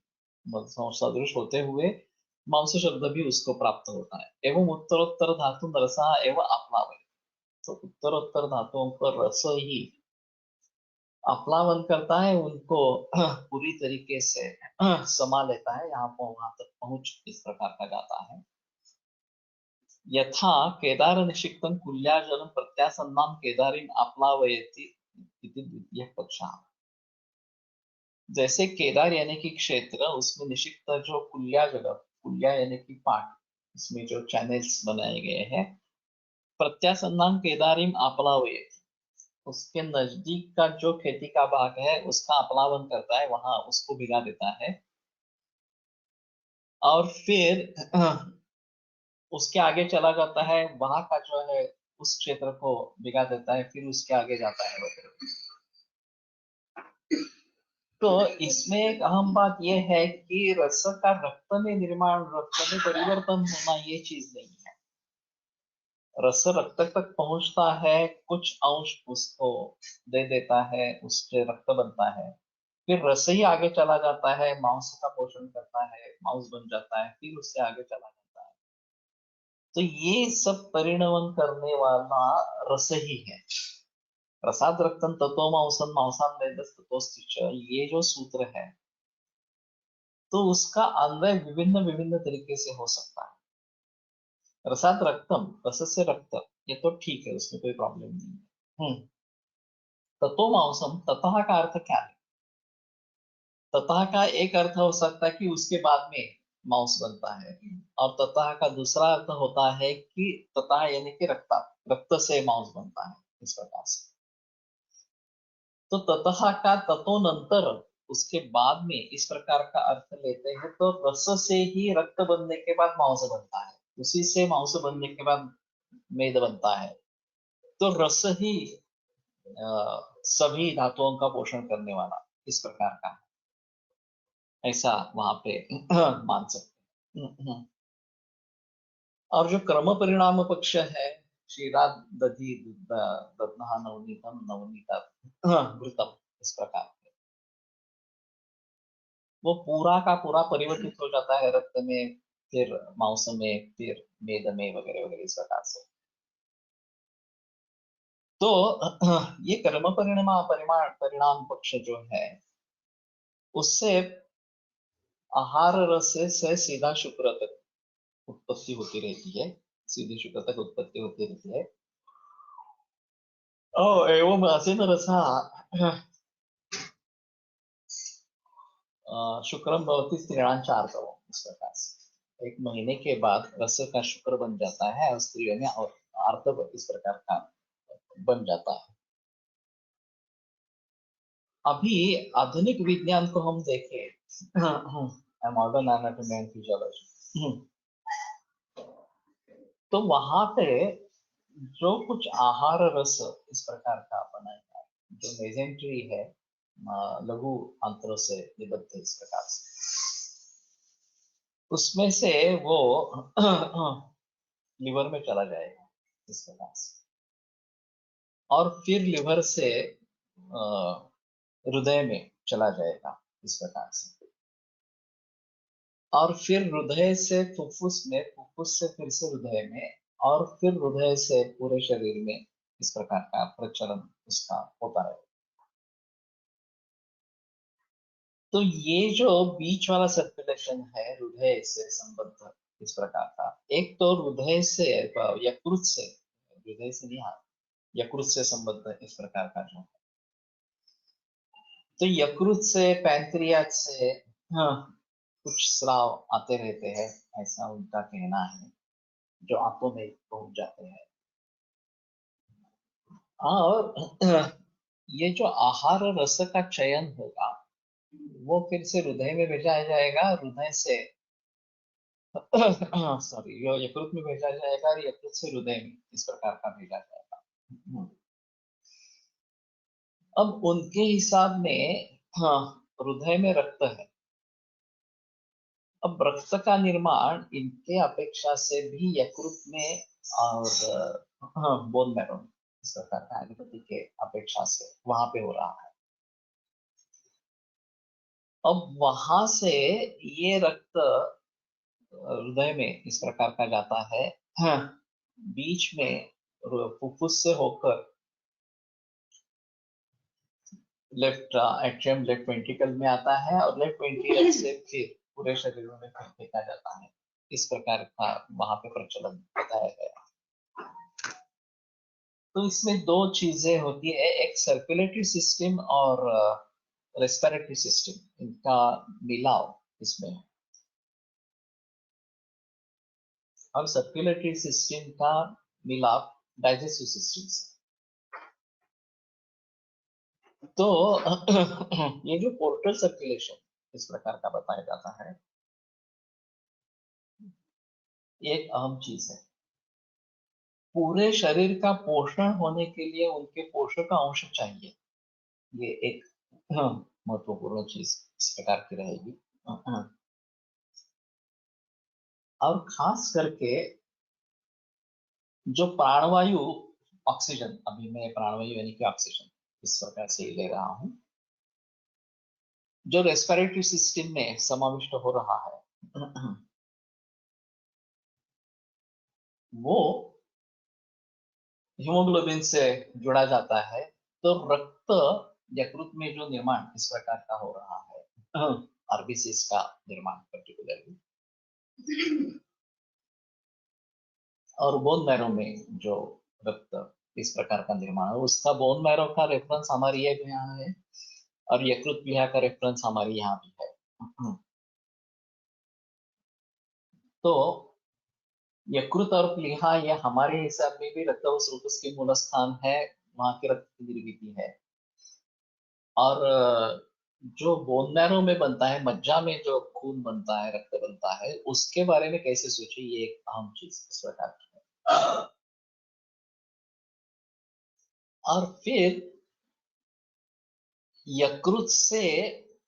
सदृश होते हुए मांस शब्द भी उसको प्राप्त होता है। एवं उत्तरोत्तर धातु रसा एवं आप्लावयति। तो उत्तरोत्तर धातुओं पर रस ही अपलावन करता है, उनको पूरी तरीके से समा लेता है, यहाँ पर वहां तक पहुंच इस प्रकार का जाता है। यथा केदार निषिक्तं कुल्याजलं प्रत्यासन्नां केदारीं आप्लावयति इति द्वितीयः पक्षः। जैसे केदार यानी कि क्षेत्र, उसमें निषिक्त जो कुल्या जल, कुल्या यानी कि पाट, इसमें जो चैनल्स बनाए गए हैं, प्रत्यासन्नां केदारीं आप्लावयति, उसके नजदीक का जो खेती का भाग है उसका अपलावन करता है, वहां उसको भिगा देता है। और फिर उसके आगे चला जाता है, वहां का जो है उस क्षेत्र को भिगा देता है, फिर उसके आगे जाता है वगैरह। तो इसमें एक अहम बात यह है कि रस का रक्त में निर्माण, रक्त में परिवर्तन होना ये चीज नहीं है। रस रक्त तक पहुंचता है, कुछ अंश उसको दे देता है, उससे रक्त बनता है, फिर रस ही आगे चला जाता है, मांस का पोषण करता है, मांस बन जाता है, फिर उससे आगे चला जाता है। तो ये सब परिणमन करने वाला रस ही है। प्रसाद रक्तम ततो मांसम मांसान वेदस ततोस्तिच, ये जो सूत्र है, तो उसका अन्वय विभिन्न विभिन्न तरीके से हो सकता है। रसाद रक्तम, रस से रक्त, ये तो ठीक है, उसमें कोई प्रॉब्लम नहीं है। ततो मांसम, ततः का अर्थ क्या है? ततः का एक अर्थ हो सकता है कि उसके बाद में मांस बनता है, और ततः का दूसरा अर्थ होता है कि ततः यानी कि रक्त, रक्त से मांस बनता है, इस प्रकार से। तो ततः का ततोनंतर, उसके बाद में, इस प्रकार का अर्थ लेते हैं तो रस से ही रक्त बनने के बाद मांस बनता है, उसी से मांस बनने के बाद मेद बनता है। तो रस ही सभी धातुओं का पोषण करने वाला, इस प्रकार का, ऐसा वहां पे मान सकते हैं। और जो क्रम परिणाम पक्ष है, क्षीरा दधि दध्ना नवनीतम नवनीता घृतम, इस प्रकार के, वो पूरा का पूरा परिवर्तित हो जाता है रक्त में, फिर मांस में, फिर मेद में, वगैरह वगैरह, इस प्रकार से। तो ये कर्म परिणाम पक्ष जो है, उससे आहार रस से सीधा शुक्र तक उत्पत्ति होती रहती है, सीधे शुक्र तक उत्पत्ति होती रहती है। एवं असेन रसा शुक्रम भवति स्त्रीणां चार्दवम्, इस प्रकार से 1 महीने के बाद रस का शुक्र बन जाता है और स्त्रियों में और आर्तव इस प्रकार का बन जाता है। अभी आधुनिक विज्ञान को हम देखें, मॉडर्न एनाटॉमी एंड फिजियोलॉजी, तो वहां पे जो कुछ आहार रस इस प्रकार का बनाया, जो मेजेंट्री है, लघु अंतरों से निबद्ध इस प्रकार से, उसमें से वो लिवर में चला जाएगा इस प्रकार से, और फिर लिवर से हृदय में चला जाएगा इस प्रकार से, और फिर हृदय से फुफ्फुस में, फुफ्फुस से फिर से हृदय में, और फिर हृदय से पूरे शरीर में, इस प्रकार का प्रचलन उसका होता है। तो ये जो बीच वाला सर्कुलेशन है हृदय से संबद्ध इस प्रकार का, एक तो हृदय से, यकृत से, हृदय से नहीं, हाँ, यकृत से संबद्ध इस प्रकार का जो है, तो यकृत से, पैंक्रियाज से, हाँ, कुछ स्राव आते रहते हैं, ऐसा उनका कहना है, जो आंतों में पहुंच जाते हैं। और ये जो आहार रस का चयन होगा, वो फिर से हृदय में भेजा जाएगा, हृदय से सॉरी, यकृत में भेजा जाएगा, और यकृत से हृदय में, इस प्रकार का भेजा जाएगा। अब उनके हिसाब में, हाँ, हृदय में रक्त है, अब रक्त का निर्माण इनके अपेक्षा से भी यकृत में और हाँ, बोन मैरो में, इस प्रकार का एलोपैथी के अपेक्षा से वहां पे हो रहा है। अब वहां से ये रक्त हृदय में इस प्रकार का जाता है, हाँ, बीच में फुफ्फुस से होकर लेफ्ट एट्रियम, लेफ्ट वेंट्रिकल में आता है, और लेफ्ट वेंट्रिकल से फिर पूरे शरीर में फिर फेंका जाता है, इस प्रकार का वहां पे प्रचलन बताया गया। तो इसमें दो चीजें होती है, एक सर्कुलेटरी सिस्टम और रेस्पिरेटरी सिस्टम, इनका मिलाव इसमें है। और सर्कुलेटरी सिस्टम का मिलाप डाइजेस्टिव सिस्टम से। तो ये जो पोर्टल सर्कुलेशन इस प्रकार का बताया जाता है, ये एक अहम चीज है। पूरे शरीर का पोषण होने के लिए उनके पोषक अंश चाहिए, ये एक महत्वपूर्ण चीज इस प्रकार की रहेगी। और खास करके जो प्राणवायु, ऑक्सीजन, अभी मैं प्राणवायु यानी कि ऑक्सीजन इस प्रकार से ले रहा हूं, जो रेस्पिरेटरी सिस्टम में समाविष्ट हो रहा है वो हीमोग्लोबिन से जुड़ा जाता है। तो रक्त यकृत में जो निर्माण इस प्रकार का हो रहा है, आरबीसीज का निर्माण पर्टिकुलरली, और बोन मैरो में जो रक्त इस प्रकार का निर्माण है, उसका बोन मैरो का रेफरेंस हमारी ये यहाँ है और यकृत प्लीहा का रेफरेंस हमारी यहाँ भी है। तो यकृत और प्लीहा ये हमारे हिसाब में भी रक्त स्रोतस के मूल स्थान है, वहां की रक्त की निर्मिति है। और जो बोन मैरो में बनता है, मज्जा में जो खून बनता है, रक्त बनता है, उसके बारे में कैसे सोचे, ये एक अहम चीज इस प्रकार की है। और फिर यकृत से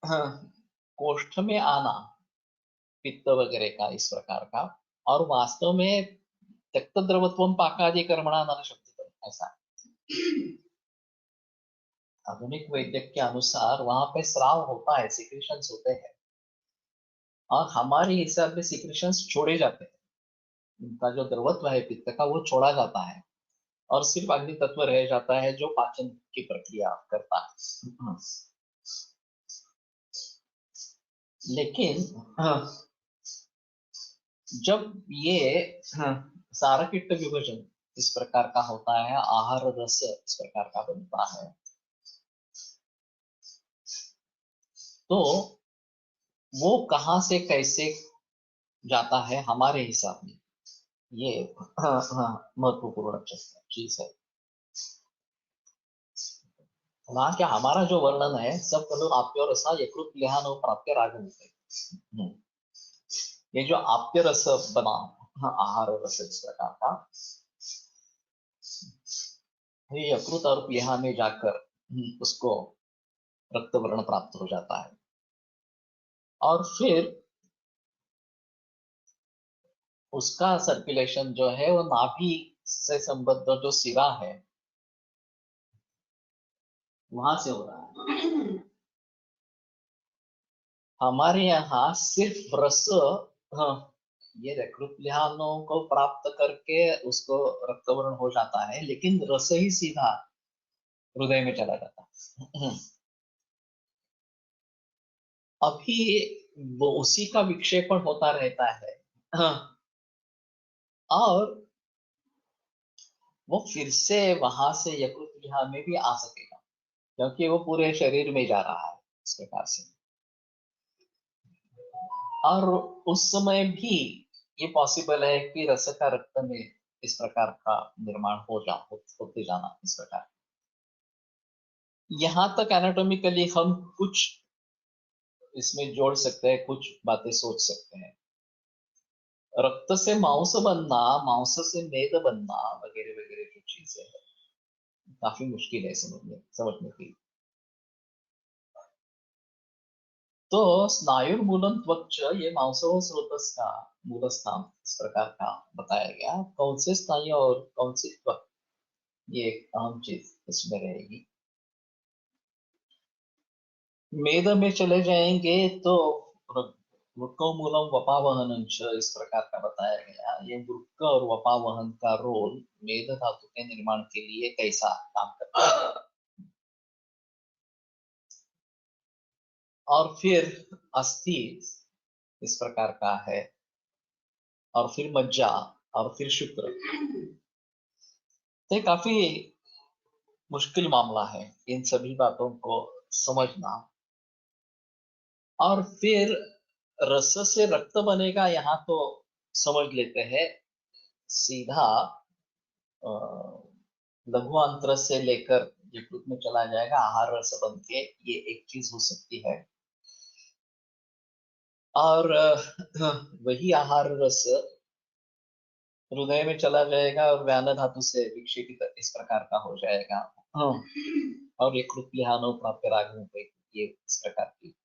कोष्ठ में आना पित्त वगैरह का इस प्रकार का, और वास्तव में त्यक्त द्रवत्वम पाकादि कर्मणा नर शब्द, ऐसा आधुनिक वैद्य के अनुसार वहां पे स्राव होता है, सिक्रेशंस होते हैं, और हमारे हिसाब में सिक्रेशंस छोड़े जाते हैं। उनका जो द्रवत्व है पित्त का वो छोड़ा जाता है, और सिर्फ अग्नि तत्व रह जाता है जो पाचन की प्रक्रिया करता है। लेकिन जब ये सारकिट विभाजन इस प्रकार का होता है, आहार रस इस प्रकार का बनता है, तो वो कहां से कैसे जाता है हमारे हिसाब में, ये महत्वपूर्ण चीज है। वहां क्या हमारा जो वर्णन है सब खलु आप्य रसा यकृत प्लीहानो प्राप्य रागम, ये जो आप्य रस बना, आहार रस इस प्रकार का, ये यकृत और प्लीहा में जाकर उसको रक्त वर्ण प्राप्त हो जाता है। और फिर उसका सर्कुलेशन जो है वो नाभि से संबद्ध जो सिरा है वहां से हो रहा है। हमारे यहाँ सिर्फ रस, ये यकृत को प्राप्त करके उसको रक्तवर्ण हो जाता है, लेकिन रस ही सीधा हृदय में चला जाता है। अभी वो उसी का विक्षेपण होता रहता है, और वो फिर से वहां से यकृत में भी आ सकेगा, क्योंकि वो पूरे शरीर में जा रहा है इस प्रकार से। और उस समय भी ये पॉसिबल है कि रस का रक्त में इस प्रकार का निर्माण होते जाना इस प्रकार। यहाँ तक एनाटॉमिकली हम कुछ इसमें जोड़ सकते हैं, कुछ बातें सोच सकते हैं। रक्त से मांस बनना, मांस से मेद बनना वगैरह वगैरह जो चीजें है काफी मुश्किल है समझने की। तो स्नायुर्मूलम त्वच, ये मांसो स्रोतस का मूल स्थान इस प्रकार का बताया गया। कौन से स्नायु और कौन सी त्वक, ये एक अहम चीज इसमें रहेगी। मेद में चले जाएंगे तो वृक्को मूलम वपावहन इस प्रकार का बताया गया। ये वृक्क और वपावहन का रोल मेद धातु के निर्माण के लिए कैसा काम करता है। और फिर अस्थि इस प्रकार का है, और फिर मज्जा, और फिर शुक्र। तो काफी मुश्किल मामला है इन सभी बातों को समझना। और फिर रस से रक्त बनेगा, यहाँ तो समझ लेते हैं सीधा लघु अंतर से लेकर यकृत में चला जाएगा, आहार रस बन के, ये एक चीज हो सकती है। और वही आहार रस हृदय में चला जाएगा और व्यान धातु से विक्षेपित इस प्रकार का हो जाएगा। और यकृत प्लीहानो प्राप्य राग, ये इस प्रकार की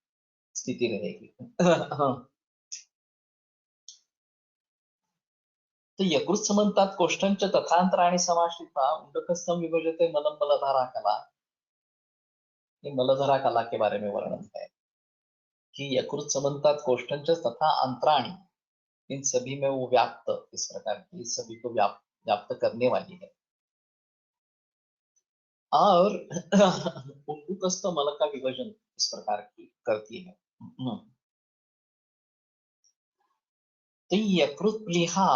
स्थिति रहेगी। तो यकृत समन्तात कोष्ठंच तथांतराणि समाश्रिता उंडकस्थं विभजते मलं मलधारा कला। ये मलधारा कला के बारे में वर्णन है कि यकृत समन्तात कोष्ठंच तथा अंतराणि, इन सभी में वो व्याप्त, इस प्रकार की सभी को व्याप्त करने वाली है। और उंडकस्थ मल का विभाजन इस प्रकार की करती है। तो यकृत प्लीहा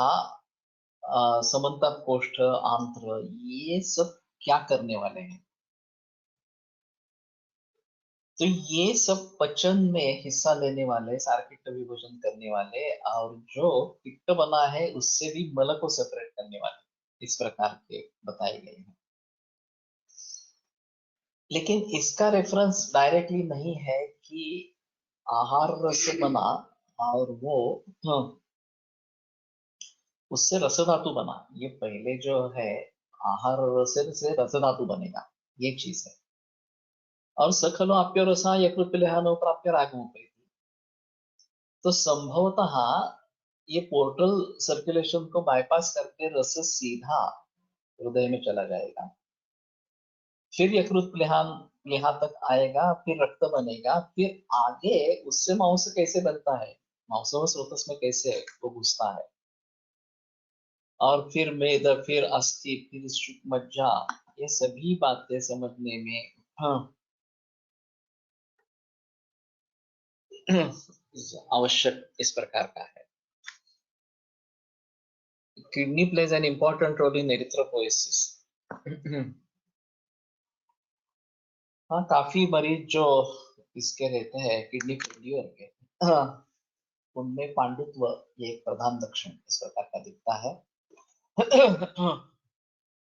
समन्तात कोष्ठ आंत्र ये सब क्या करने वाले हैं? तो ये सब पचन में हिस्सा लेने वाले, सारपित्त विभोजन करने वाले, और जो पित्त बना है उससे भी मल को सेपरेट करने वाले, इस प्रकार के बताए गए हैं। लेकिन इसका रेफरेंस डायरेक्टली नहीं है कि आहार रस बना और वो उससे रस धातु बना। ये पहले जो है आहार रस से रस धातु बनेगा, ये चीज है। और सखलो आप्य रसा यकृत प्लेहानो प्राप्य रागमोपैति, तो संभवतः ये पोर्टल सर्कुलेशन को बाईपास करके रस सीधा हृदय में चला जाएगा, फिर यकृत प्लीहा तक आएगा, फिर रक्त बनेगा, फिर आगे उससे मांस कैसे बनता है, मांस व स्रोतस में कैसे वो घुसता है, और फिर मेद, फिर अस्थि, फिर मज्जा, ये सभी बातें समझने में आवश्यक इस प्रकार का है। Kidney plays an important role in erythropoiesis. हाँ, काफी मरीज जो इसके रहते हैं किडनी फेल्यूर के, हाँ, उनमें पांडुत्व ये एक प्रधान लक्षण इस प्रकार का दिखता है।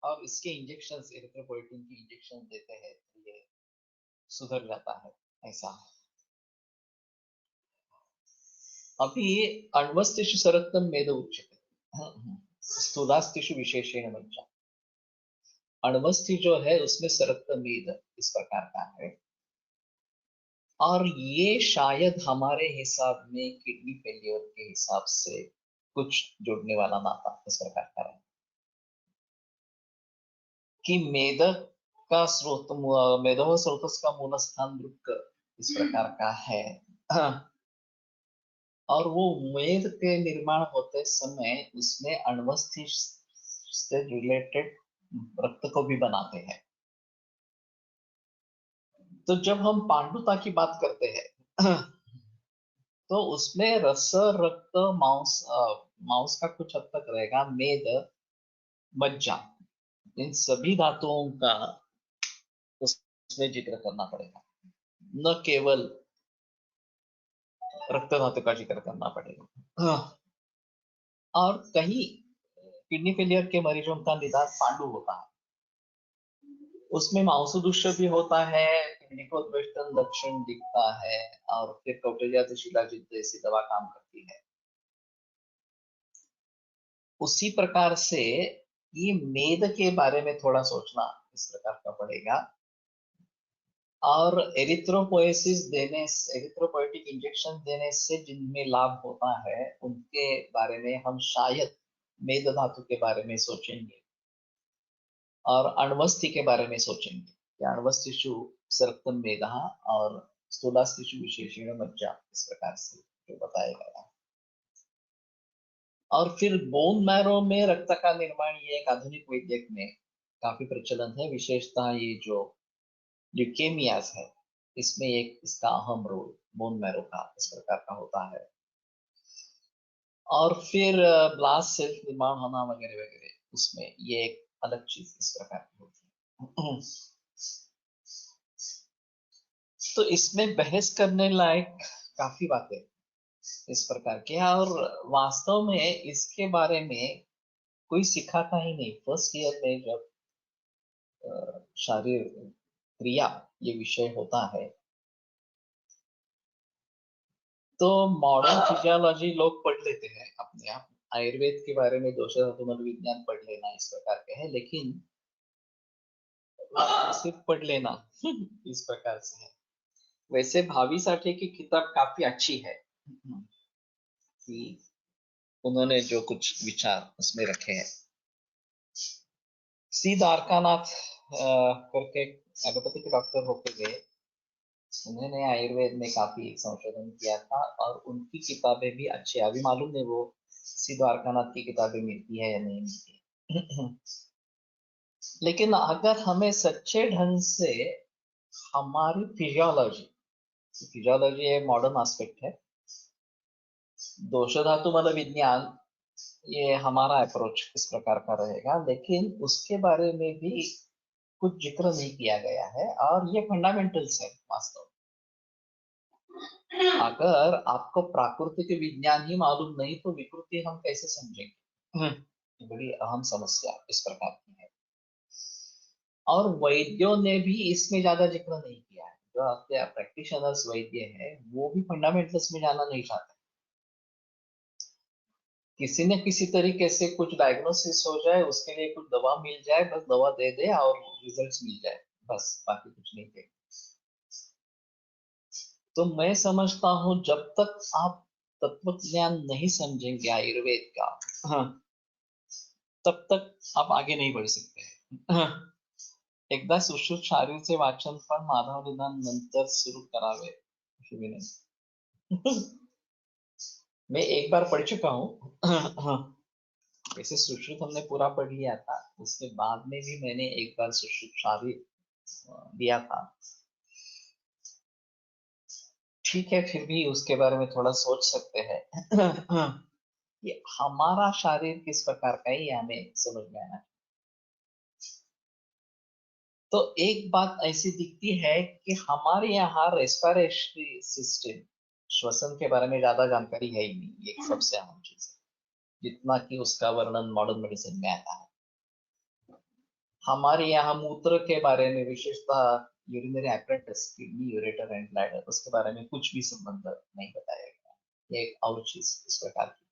और इसके इंजेक्शन, एरिथ्रोपोएटिन की इंजेक्शन देते हैं तो ये सुधर जाता है, ऐसा। अभी अण्वस्तिषु सरक्तम मेद उच्यते, स्थूलास्तिषु विशेषेण मज्जा। अण्वस्थि जो है उसमें सरक्त मेद इस प्रकार का है, और ये शायद हमारे हिसाब में किडनी फेलियर के हिसाब से कुछ जुड़ने वाला नाता इस प्रकार का है कि मेद का स्रोत, मेदो स्रोतस का मूल स्थान वृक्क इस प्रकार का है। और वो मेद के निर्माण होते समय उसमें अण्वस्थि से रिलेटेड रक्त को भी बनाते हैं। तो जब हम पांडुता की बात करते हैं तो उसमें रस, रक्त, मांस का कुछ हद तक रहेगा, मेद, मज्जा, इन सभी धातुओं का उसमें जिक्र करना पड़ेगा, न केवल रक्त धातु का जिक्र करना पड़ेगा। और कहीं किडनी फेलियर के मरीजों का निदान पांडु होता है, उसमें मांसदुष्य भी होता है, किडनीकोद्वेष्टन लक्षण दिखता है, और फिर कौटिल्य शिलाजित जैसी दवा काम करती है। उसी प्रकार से ये मेद के बारे में थोड़ा सोचना इस प्रकार का पड़ेगा। और एरिथ्रोपोएसिस देने, एरिथ्रोपोएटिक इंजेक्शन देने से जिनमें लाभ होता है उनके बारे में हम शायद मेद धातु के बारे में सोचेंगे, और अण्वस्थि के बारे में सोचेंगे कि अण्वस्थिषु सरक्तम मेदः और स्थूलास्तिषु विशेषेण मज्जा, इस प्रकार से जो बताया गया है। और फिर बोन मैरो में रक्त का निर्माण, ये एक आधुनिक वैद्यक में काफी प्रचलन है, विशेषतः ये जो ल्यूकेमियाज है इसमें एक इसका अहम रोल बोन मैरो का इस प्रकार का होता है। और फिर ब्लास्ट सेल्स निर्माण होना वगैरह वगैरह, उसमें ये एक अलग चीज इस प्रकार की होती है। तो इसमें बहस करने लायक काफी बातें इस प्रकार की है, और वास्तव में इसके बारे में कोई सिखाता ही नहीं। फर्स्ट ईयर में जब शारीरिक क्रिया ये विषय होता है तो मॉडर्न फिजियोलॉजी लोग पढ़ लेते हैं अपने आप, आयुर्वेद के बारे में दोष धातु मनोविज्ञान पढ़ लेना इस प्रकार के है, लेकिन सिर्फ पढ़ लेना इस प्रकार से है। वैसे भावी साठे की किताब काफी अच्छी है कि उन्होंने जो कुछ विचार उसमें रखे हैं। सी द्वारकानाथ करके एलोपैथी के डॉक्टर होके गए। उन्होंने आयुर्वेद में काफी संशोधन किया था और उनकी किताबें भी अच्छी है। अभी मालूम नहीं वो सी द्वारकानाथ की किताबें मिलती है या नहीं मिलती। लेकिन अगर हमें सच्चे ढंग से हमारी फिजियोलॉजी एक मॉडर्न एस्पेक्ट है, दोष धातु मतलब विज्ञान, ये हमारा अप्रोच इस प्रकार का रहेगा, लेकिन उसके बारे में भी कुछ जिक्र नहीं किया गया है और ये फंडामेंटल्स है वास्तव में। अगर आपको प्राकृतिक विज्ञान ही मालूम नहीं तो विकृति हम कैसे समझेंगे? ये बड़ी अहम समस्या इस प्रकार की है और वैद्यों ने भी इसमें ज्यादा जिक्र नहीं किया है। जो आपके प्रैक्टिशनर्स वैद्य है वो भी फंडामेंटल्स में जाना नहीं चाहते। किसी न किसी तरीके से कुछ डायग्नोसिस हो जाए, उसके लिए कुछ दवा मिल जाए, बस दवा दे दे और रिजल्ट्स मिल जाए, बस बाकी कुछ नहीं थे। तो मैं समझता हूँ जब तक आप तत्व ज्ञान नहीं समझेंगे आयुर्वेद का, हाँ, तब तक आप आगे नहीं बढ़ सकते हैं। हाँ, एकदा सुश्रुत शारीरचे वाचन पण माधव निदान नंतर सुरू करावे अशी विनंती। मैं एक बार पढ़ चुका हूँ। हाँ, वैसे सुश्रुत हमने पूरा पढ़ लिया था, उसके बाद में भी मैंने एक बार सुश्रुत शारीर दिया था। ठीक है, फिर भी उसके बारे में थोड़ा सोच सकते हैं। ये हमारा शरीर किस प्रकार का है ये हमें समझ में आना। तो एक बात ऐसी दिखती है कि हमारे यहाँ रेस्पिरेटरी सिस्टम, श्वसन के बारे में ज्यादा जानकारी है ही नहीं, एक सबसे अहम चीज है, जितना कि उसका वर्णन मॉडर्न मेडिसिन में आता है। हमारे यहाँ मूत्र के बारे में, विशेषतः urinary apparatus, kidney, ureter and bladder, उसके बारे में कुछ भी संबंध नहीं बताया गया। ये एक और चीज इस प्रकार की।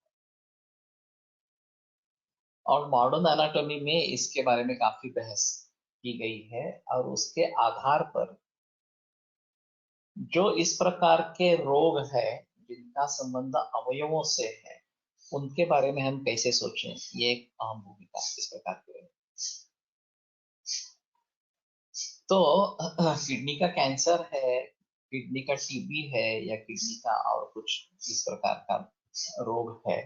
और मॉडर्न एनाटॉमी में इसके बारे में काफी बहस की गई है और उसके आधार पर जो इस प्रकार के रोग है जिनका संबंध अवयवों से है, उनके बारे में हम कैसे सोचें, ये एक अहम भूमिका इस प्रकार की है। तो किडनी का कैंसर है, किडनी का टीबी है या किडनी का और कुछ इस प्रकार का रोग है,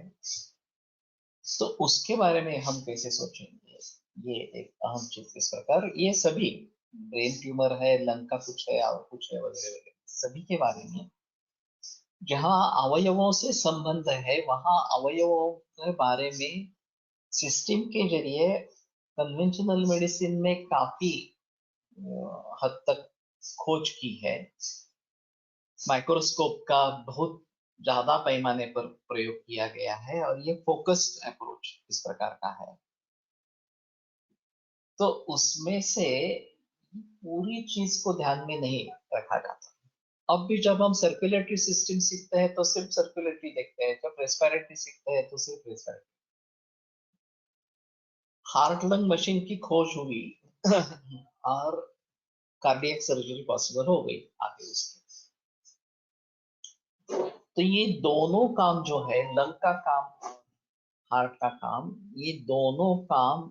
तो उसके बारे में हम कैसे सोचेंगे, ये एक अहम चीज इस प्रकार। ये सभी ब्रेन ट्यूमर है, लंग का कुछ है और कुछ है वगैरह वगैरह, सभी के बारे में जहाँ अवयवों से संबंध है वहां अवयवों के बारे में सिस्टम के जरिए कन्वेंशनल मेडिसिन में काफी हद तक खोज की है। माइक्रोस्कोप का बहुत ज्यादा पैमाने पर प्रयोग किया गया है और ये फोकस्ड अप्रोच इस प्रकार का है। तो उसमें से पूरी चीज को ध्यान में नहीं रखा जाता। अब भी जब हम सर्कुलेटरी सिस्टम सीखते हैं तो सिर्फ सर्कुलेटरी देखते हैं, जब रेस्पिरेटरी सीखते हैं तो सिर्फ रेस्पिरेटरी। हार्ट लंग मशीन की खोज हुई और कार्डियक सर्जरी पॉसिबल हो गई आगे उसके। तो ये दोनों काम जो है, लंग का काम, हार्ट का काम, ये दोनों काम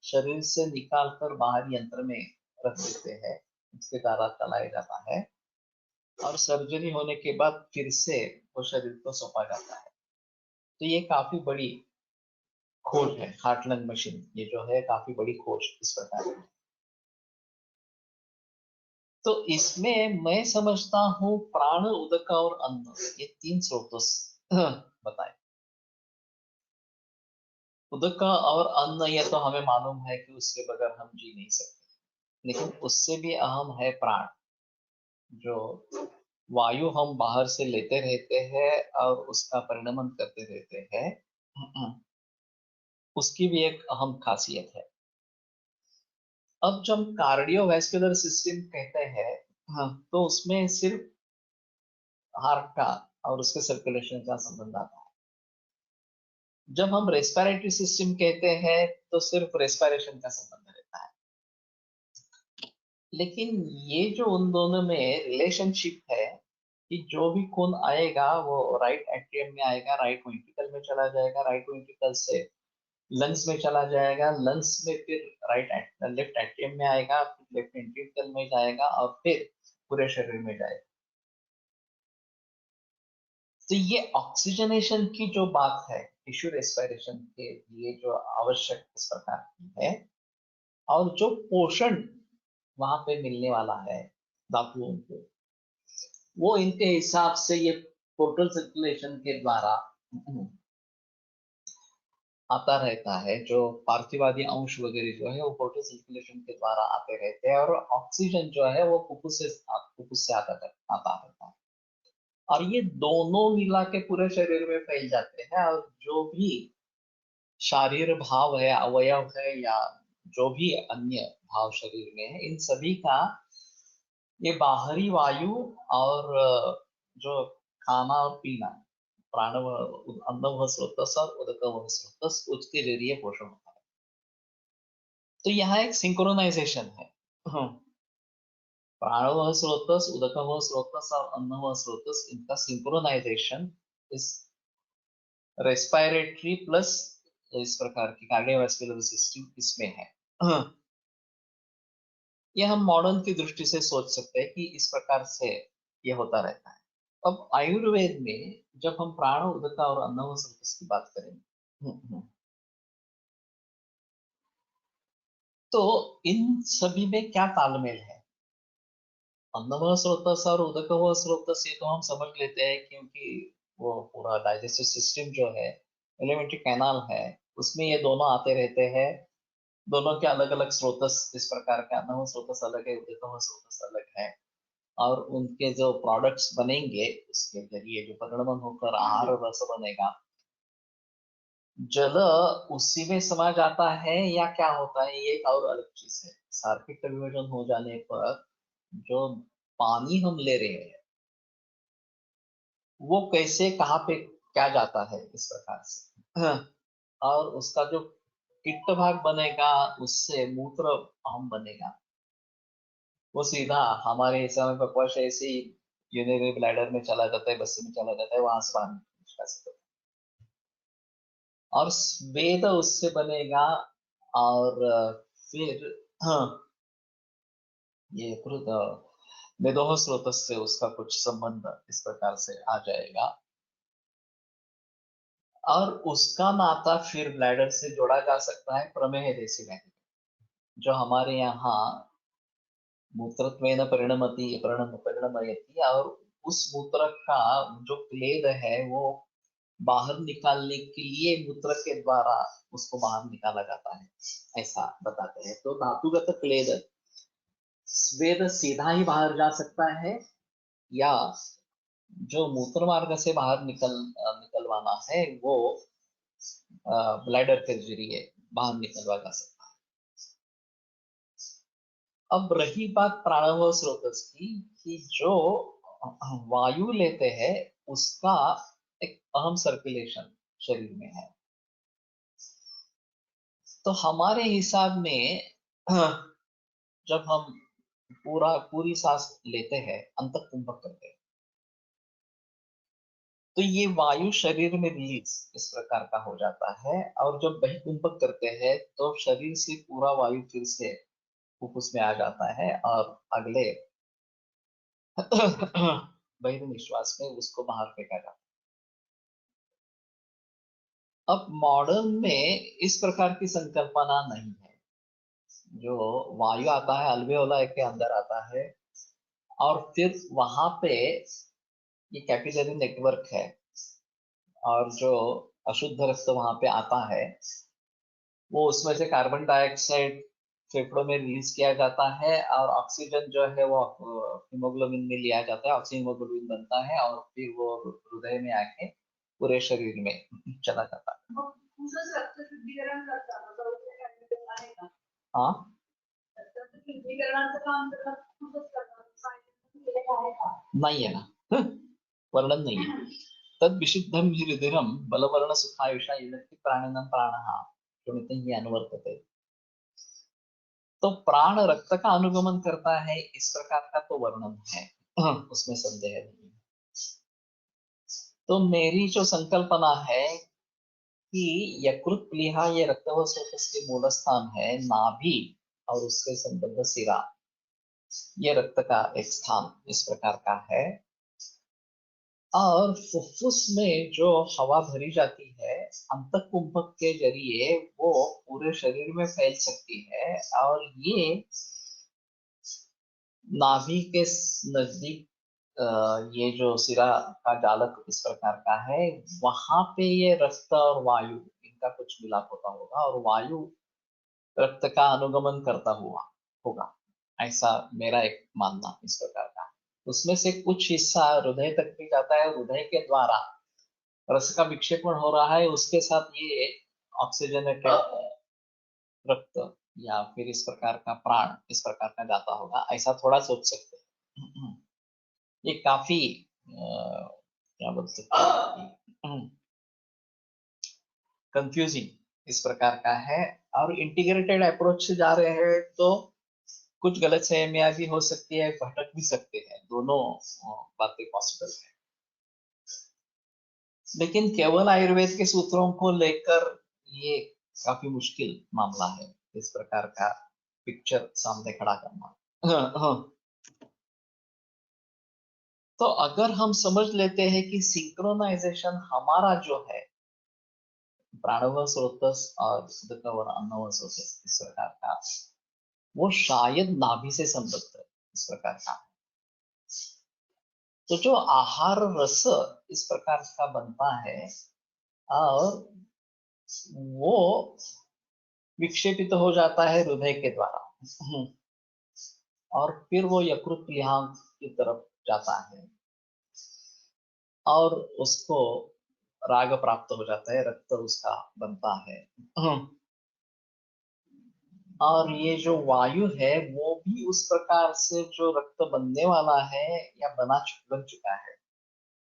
शरीर से निकाल कर बाहर यंत्र में रख देते हैं, इसके द्वारा चलाया जाता है और सर्जरी होने के बाद फिर से वो शरीर को सौंपा जाता है। तो ये काफी बड़ी खोज है, हार्ट लंग मशीन ये जो है काफी बड़ी खोज इस प्रकार की। तो इसमें मैं समझता हूँ प्राण, उदक और अन्न, ये तीन स्रोत बताए। उदक और अन्न ये तो हमें मालूम है कि उसके बगैर हम जी नहीं सकते, लेकिन उससे भी अहम है प्राण। जो वायु हम बाहर से लेते रहते हैं और उसका परिणमन करते रहते हैं, उसकी भी एक अहम खासियत है। अब जब कार्डियोवैस्कुलर सिस्टम कहते हैं, हाँ, तो उसमें सिर्फ हार्ट का और उसके सर्कुलेशन का संबंध आता है। जब हम रेस्पिरेटरी सिस्टम कहते हैं तो सिर्फ रेस्पिरेशन का संबंध रहता है। लेकिन ये जो उन दोनों में रिलेशनशिप है कि जो भी खून आएगा वो राइट एट्रियम में आएगा, राइट वेंट्रिकल में चला जाएगा, राइट वेंट्रिकल से लंग्स में चला जाएगा, लंग्स में फिर लेफ्ट एट्रियम में आएगा, फिर लेफ्ट वेंट्रिकल में जाएगा और फिर पूरे शरीर में जाएगा। तो ये ऑक्सीजनेशन की जो बात है टिश्यू रेस्पिरेशन के लिए जो आवश्यक इस प्रकार की है, और जो पोषण वहां पे मिलने वाला है धातुओं को, वो इनके हिसाब से ये पोर्टल सर्कुलेशन के द्वारा आता रहता है। जो पार्थिवादी अंश वगैरह जो है वो पोर्टल सर्कुलेशन के द्वारा आते रहते हैं, और ऑक्सीजन जो है वो फुफ्फुस से आता रहता है, और ये दोनों मिला के पूरे शरीर में फैल जाते हैं। और जो भी शारीर भाव है, अवयव है, या जो भी अन्य भाव शरीर में है, इन सभी का ये बाहरी वायु और जो खाना और पीना, प्राण अन्न स्रोतस और उदक स्रोतस, उसके जरिए पोषण होता है। तो यहाँ एक सिंक्रोनाइजेशन है। प्राण स्रोतस, उदक स्रोतस और अन्न स्रोतस, इनका सिंक्रोनाइजेशन इस रेस्पिरेटरी प्लस इस प्रकार की कार्डियोवास्कुलर सिस्टम इसमें है। ये हम मॉडर्न की दृष्टि से सोच सकते हैं कि इस प्रकार से ये होता रहता है। अब आयुर्वेद में जब हम प्राण, उदक और अन्न स्रोतस की बात करेंगे, तो इन सभी में क्या तालमेल है? अन्नमय स्रोतस और उदकमय स्रोतस ये तो हम समझ लेते हैं, क्योंकि वो पूरा डाइजेस्टिव सिस्टम जो है, एलिमेंट्री कैनाल है, उसमें ये दोनों आते रहते हैं। दोनों के अलग अलग स्रोतस इस प्रकार के, अन्नमय स्रोतस अलग है, उदकमय स्रोतस अलग है, और उनके जो प्रोडक्ट्स बनेंगे उसके जरिए जो परिणमन होकर आहार रस बनेगा, जल उसी में समा जाता है या क्या होता है, ये एक और अलग चीज है। सार्किक विभाजन हो जाने पर जो पानी हम ले रहे हैं वो कैसे कहाँ पे क्या जाता है इस प्रकार से। और उसका जो पित्त भाग बनेगा, उससे मूत्र हम बनेगा, वो सीधा हमारे समय पर पक्ष ऐसे ही यूरिनरी ब्लैडर में चला जाता है, बस्से में चला जाता है, वहां से पानी निष्कासित होता है। और स्वेद उससे बनेगा, और फिर ये मेदोह स्रोत से उसका कुछ संबंध इस प्रकार से आ जाएगा, और उसका नाता फिर ब्लैडर से जोड़ा जा सकता है प्रमेह जैसी व्याधि, जो हमारे यहाँ मूत्रत्वेन परिणमयति, और उस मूत्र का जो क्लेद है वो बाहर निकालने के लिए मूत्र के द्वारा उसको बाहर निकाला जाता है, ऐसा बताते हैं। तो धातुगत क्लेद स्वेद सीधा ही बाहर जा सकता है, या जो मूत्र मार्ग से बाहर निकलवाना है वो ब्लैडर के जरिए बाहर निकलवा जा सकता है। अब रही बात प्राणव स्रोतस की, कि जो वायु लेते हैं उसका एक अहम सर्कुलेशन शरीर में है। तो हमारे हिसाब में जब हम पूरी सांस लेते हैं, अंतःकुंभक करते हैं, तो ये वायु शरीर में रिलीज इस प्रकार का हो जाता है, और जब बहिकुंभक करते हैं तो शरीर से पूरा वायु फिर से फुफ्फुस में आ जाता है, और अगले बहिर्निश्वास में उसको बाहर फेंका जाता है। अब मॉडर्न में इस प्रकार की संकल्पना नहीं है। जो वायु आता है अल्वेओला के अंदर आता है, और फिर वहां पे ये कैपिलरी नेटवर्क है, और जो अशुद्ध रक्त वहां पे आता है वो उसमें से कार्बन डाइऑक्साइड फेफड़ों में रिलीज किया जाता है, और ऑक्सीजन जो है वो हीमोग्लोबिन में लिया जाता है, ऑक्सी हीमोग्लोबिन बनता है, और फिर वो हृदय में आके पूरे शरीर में चला जाता है। उसच रक्त शुद्धीकरण करतात, असं वगैरे आहे का? हाँ, रक्ताचं शुद्धीकरणाचं काम तर खूपच करतात, केलेलं आहे का? नाही आहे ना, वर्णन नाही आहे। तद विशुद्धम हि रुधिरम बलवर्ण सुखायुषा इदत्ति प्राणिनं प्राणः, किमितं हि अनुवर्तते। तो प्राण रक्त का अनुगमन करता है, इस प्रकार का तो वर्णन है, उसमें संदेह नहीं। तो मेरी जो संकल्पना है कि यकृत प्लीहा ये रक्त व स्रोत के मूल स्थान है, नाभि और उससे संबद्ध सिरा ये रक्त का एक स्थान इस प्रकार का है, और फुफ्फुस में जो हवा भरी जाती है अंतकुंभक के जरिए वो पूरे शरीर में फैल सकती है, और ये नाभि के नजदीक ये जो सिरा का जालक इस प्रकार का है, वहां पे ये रक्त और वायु इनका कुछ मिलाप होता होगा, और वायु रक्त का अनुगमन करता हुआ होगा, ऐसा मेरा एक मानना इस प्रकार का है। उसमें से कुछ हिस्सा हृदय तक भी जाता है, हृदय के द्वारा रस का विक्षेपण हो रहा है, उसके साथ ये ऑक्सीजनेटेड रक्त या फिर इस प्रकार का प्राण इस प्रकार का जाता होगा, ऐसा थोड़ा सोच सकते हैं। ये काफी क्या बोल सकते हैं, कंफ्यूजिंग इस प्रकार का है, और इंटीग्रेटेड अप्रोच से जा रहे हैं तो कुछ गलतफहमियां भी हो सकती है, भटक भी सकते हैं, दोनों बातें पॉसिबल है। लेकिन केवल आयुर्वेद के सूत्रों को लेकर ये काफी मुश्किल मामला है, इस प्रकार का पिक्चर सामने खड़ा करना। हाँ। तो अगर हम समझ लेते हैं कि सिंक्रोनाइजेशन हमारा जो है प्राणव स्रोतस और और अन्नव स्रोतस इस प्रकार का, वो शायद नाभि से संबद्ध है इस प्रकार का। तो जो आहार रस इस प्रकार का बनता है और वो विक्षेपित हो जाता है हृदय के द्वारा, और फिर वो यकृत यहाँ की तरफ जाता है और उसको राग प्राप्त हो जाता है, रक्त उसका बनता है, और ये जो वायु है वो भी उस प्रकार से जो रक्त बनने वाला है या बन चुका है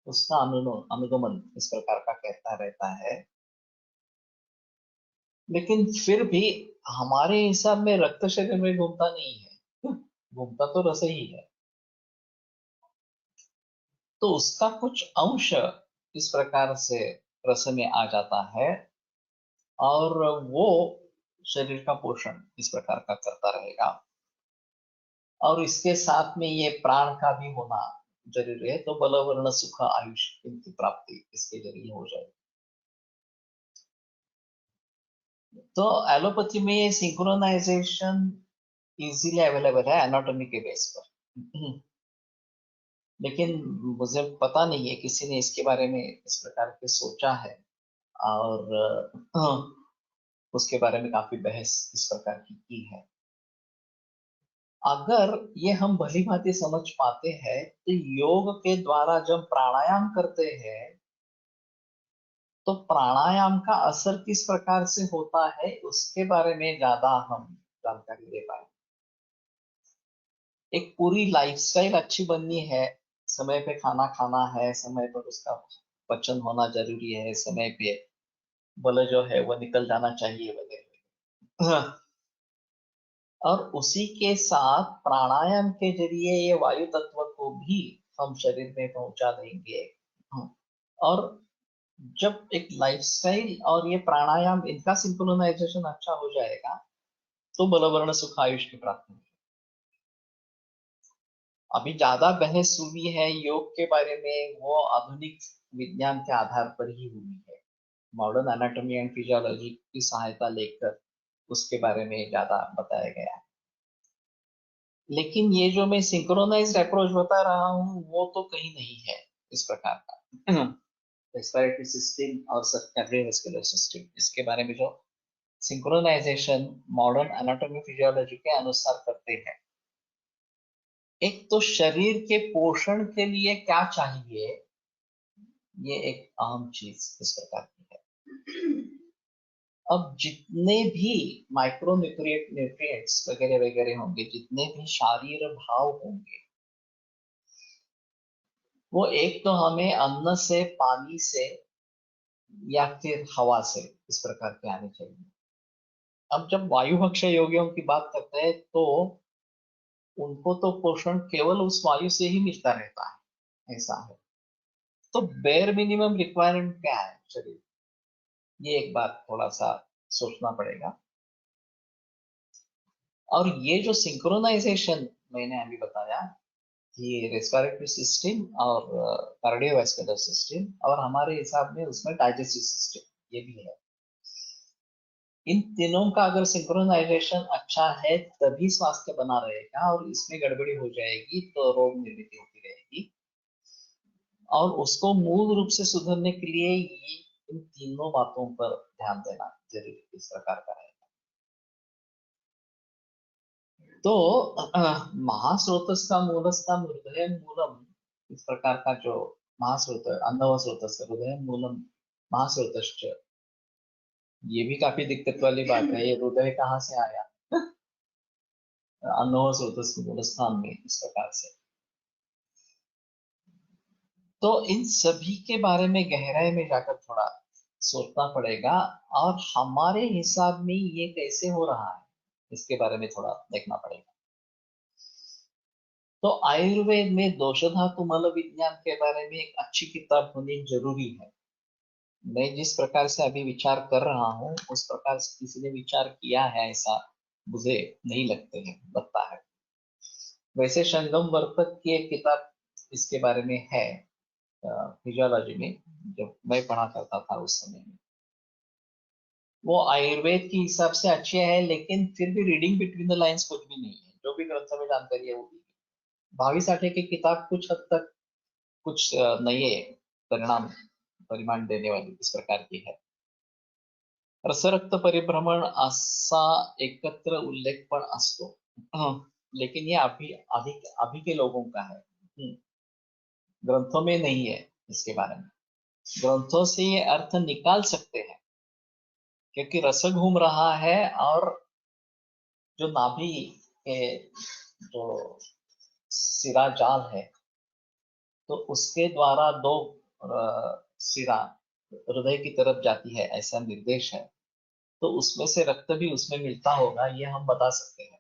उसका अनुगमन इस प्रकार का कहता रहता है। लेकिन फिर भी हमारे हिसाब में रक्त शरीर में घूमता नहीं है, घूमता तो रस ही है, तो उसका कुछ अंश इस प्रकार से रस में आ जाता है, और वो शरीर का पोषण इस प्रकार का करता रहेगा, और इसके साथ में ये प्राण का भी होना जरूरी है, तो बल वर्ण सुख आयुष इनकी प्राप्ति इसके जरिए हो जाएगी। तो एलोपैथी में ये सिंक्रोनाइजेशन इजीली अवेलेबल है एनाटॉमी के बेस पर, लेकिन मुझे पता नहीं है किसी ने इसके बारे में इस प्रकार के सोचा है, और उसके बारे में काफी बहस इस प्रकार की है। अगर ये हम भली भांति समझ पाते हैं तो योग के द्वारा जब प्राणायाम करते हैं तो प्राणायाम का असर किस प्रकार से होता है उसके बारे में ज्यादा हम जानकारी दे पाए। एक पूरी लाइफस्टाइल अच्छी बननी है, समय पे खाना खाना है, समय पर उसका पचन होना जरूरी है, समय पे बल जो है वो निकल जाना चाहिए वगैरह, और उसी के साथ प्राणायाम के जरिए ये वायु तत्व को भी हम शरीर में पहुंचा देंगे। और जब एक लाइफस्टाइल और ये प्राणायाम इनका सिंक्रोनाइजेशन अच्छा हो जाएगा तो बलवर्ण सुख आयुष की प्राप्ति होगी। अभी ज्यादा बहस हुई है योग के बारे में, वो आधुनिक विज्ञान के आधार पर ही हुई है, मॉडर्न एनाटॉमी एंड फिजियोलॉजी की सहायता लेकर उसके बारे में ज्यादा बताया गया है। लेकिन ये जो मैं सिंक्रोनाइज्ड अप्रोच बता रहा हूँ वो तो कहीं नहीं है इस प्रकार का। रेस्पिरेटरी सिस्टम और कार्डियोवैस्कुलर सिस्टम इसके बारे में जो सिंक्रोनाइजेशन मॉडर्न एनाटॉमी फिजियोलॉजी के अनुसार करते हैं, एक तो शरीर के पोषण के लिए क्या चाहिए, ये एक अहम चीज इस प्रकार की है। अब जितने भी माइक्रो न्यूट्रिएंट्स वगैरह वगैरह होंगे, जितने भी शारीर भाव होंगे, वो एक तो हमें अन्न से, पानी से या फिर हवा से इस प्रकार के आने चाहिए। अब जब वायुभक्षी योगियों की बात करते हैं तो उनको तो पोषण केवल उस वायु से ही मिलता रहता है, ऐसा है। तो बेयर मिनिमम रिक्वायरमेंट क्या है शरीर, ये एक बात थोड़ा सा सोचना पड़ेगा। और ये जो सिंक्रोनाइजेशन मैंने अभी बताया कि रेस्पिरेटरी सिस्टम और कार्डियोवैस्कुलर सिस्टम और हमारे हिसाब में उसमें डाइजेस्टिव सिस्टम ये भी है, इन तीनों का अगर सिंक्रोनाइजेशन अच्छा है तभी स्वास्थ्य बना रहेगा, और इसमें गड़बड़ी हो जाएगी तो रोग निर्मित होती रहेगी। और उसको मूल रूप से सुधरने के लिए ये इन तीनों बातों पर ध्यान देना जरूरी इस प्रकार का है। तो महास्रोतस्का मूलस्का हृदय मूलम, इस प्रकार का जो महास्रोत अन्नव स्रोतस् हृदय मूलम महास्रोतश्च, ये भी काफी दिक्कत वाली बात है, ये हृदय कहाँ से आया अन्नव स्रोतस् मूलस्थान में, इस प्रकार से। तो इन सभी के बारे में गहराई में जाकर थोड़ा सोचना पड़ेगा, और हमारे हिसाब में ये कैसे हो रहा है इसके बारे में थोड़ा देखना पड़ेगा। तो आयुर्वेद में दोषधातु मल विज्ञान के बारे में एक अच्छी किताब होनी जरूरी है। मैं जिस प्रकार से अभी विचार कर रहा हूँ उस प्रकार से किसी ने विचार किया है ऐसा मुझे नहीं लगता है। वैसे संगम वर्तक की एक किताब इसके बारे में है, फिजियोलॉजी में, जब मैं पढ़ा करता था उस समय में, वो आयुर्वेद के हिसाब से अच्छी है, लेकिन फिर भी रीडिंग बिटवीन द लाइंस कुछ भी नहीं है, जो भी ग्रंथों में जानकारी है वो भी। भावी साठे की किताब कुछ हद तक कुछ नए परिणाम परिमाण देने वाली इस प्रकार की है। रसरक्त परिभ्रमण असा एकत्र उल्लेख पण असतो, लेकिन ये अभी अभी अभी के लोगों का है, ग्रंथों में नहीं है इसके बारे में। ग्रंथों से ये अर्थ निकाल सकते हैं क्योंकि रस घूम रहा है, और जो नाभि के जो सिरा जाल है तो उसके द्वारा दो सिरा हृदय की तरफ जाती है ऐसा निर्देश है, तो उसमें से रक्त भी उसमें मिलता होगा ये हम बता सकते हैं,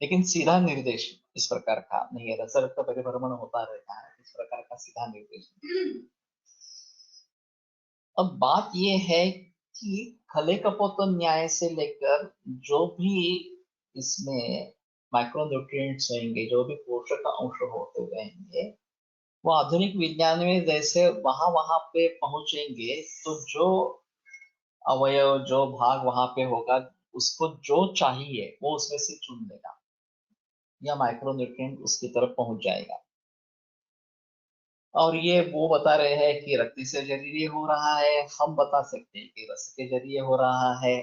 लेकिन सीधा निर्देश इस प्रकार का नहीं है। रस रक्त परिभ्रमण होता रहता है, इस प्रकार का सीधा निर्देश। अब बात ये है कि खले कपोत न्याय से लेकर जो भी इसमें माइक्रोन्यूट्रिएंट्स होंगे, जो भी पोषक अंश होते रहेंगे, वो आधुनिक विज्ञान में जैसे वहां वहां पे पहुंचेंगे तो जो अवयव जो भाग वहां पे होगा उसको जो चाहिए वो उसमें से चुन लेगा, या माइक्रोन्यूट्रिएंट उसकी तरफ पहुंच जाएगा। और ये वो बता रहे हैं कि रक्त से जरिए हो रहा है, हम बता सकते हैं कि रस के जरिए हो रहा है।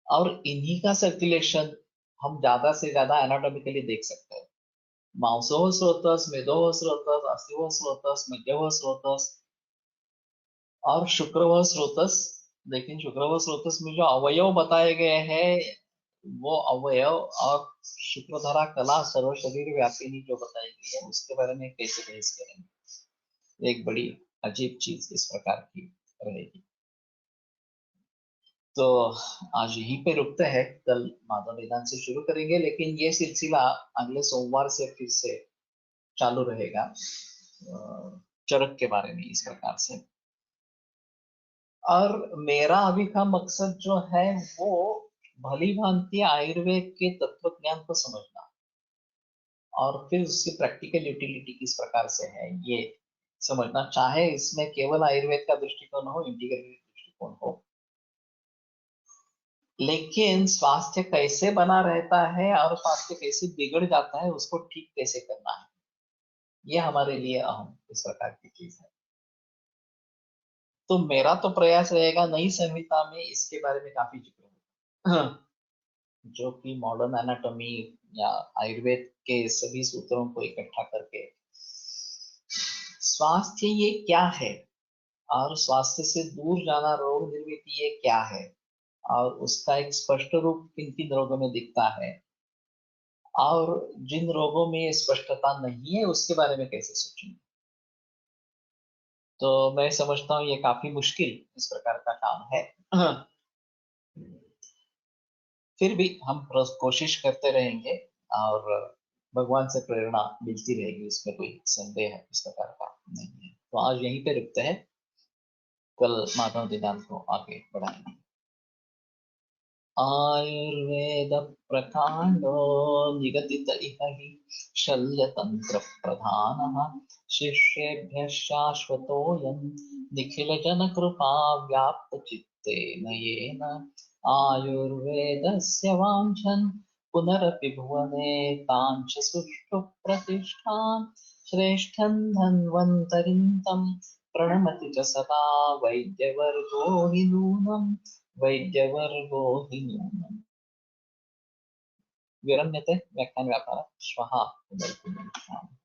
और इन्हीं का सर्कुलेशन हम ज्यादा से ज्यादा एनाटॉमिकली देख सकते हैं। मांसोः स्रोतस्, मेदोः स्रोतस्, अस्थिवः स्रोतस्, मज्जः स्रोतस् और शुक्रवः स्रोतस्। लेकिन शुक्रवः स्रोतस् में जो अवयव बताए गए हैं वो अवयव, और शुक्रधारा कला सर्व शरीर व्यापिनी जो बताई गई है उसके बारे में कैसे बहस करेंगे, एक बड़ी अजीब चीज इस प्रकार की रहेगी। तो आज यहीं पे रुकते हैं, कल माधव मैदान से शुरू करेंगे, लेकिन ये सिलसिला अगले सोमवार से फिर से चालू रहेगा चरक के बारे में इस प्रकार से। और मेरा अभी का मकसद जो है वो भली भांति आयुर्वेद के तत्व ज्ञान को समझना, और फिर उसकी प्रैक्टिकल यूटिलिटी किस प्रकार से है ये समझना, चाहे इसमें केवल आयुर्वेद का दृष्टिकोण हो, इंटीग्रेटेड दृष्टिकोण हो, लेकिन स्वास्थ्य कैसे बना रहता है और स्वास्थ्य कैसे बिगड़ जाता है उसको ठीक कैसे करना है, ये हमारे लिए अहम इस प्रकार की चीज है। तो मेरा तो प्रयास रहेगा नई संहिता में इसके बारे में काफी जिक्र होगा, जो कि मॉडर्न एनाटॉमी या आयुर्वेद के सभी सूत्रों को इकट्ठा करके स्वास्थ्य ये क्या है, और स्वास्थ्य से दूर जाना रोग निर्मित ये क्या है, और उसका एक स्पष्ट रूप किन किन रोगों में दिखता है, और जिन रोगों में स्पष्टता नहीं है उसके बारे में कैसे सोचेंगे। तो मैं समझता हूँ ये काफी मुश्किल इस प्रकार का काम है। फिर भी हम कोशिश करते रहेंगे और भगवान से प्रेरणा मिलती रहेगी, इसमें कोई संदेह इस प्रकार का नहीं है। तो आज यहीं पे रुकते हैं, कल माधव दिनांक को आगे बढ़ाएंगे। आयुर्वेद प्रकांडो निगदित इह हि शल्यतंत्र प्रधानः शिष्येभ्यः शाश्वतोऽयं निखिल जन कृपा व्याप्त चित्तेन येन आयुर्वेदस्य वाञ्छन् पुनरपि भुवने ताञ्च सुष्ठु प्रतिष्ठान् श्रेष्ठं धन्वन्तरिं तं प्रणमति च सदा वैद्यवर्गो हि नूनम् वैद्यवर्गो हि न्यूनम्। विरम्यते व्याख्यानव्यापारः। श्वः पुनर्मिलामः।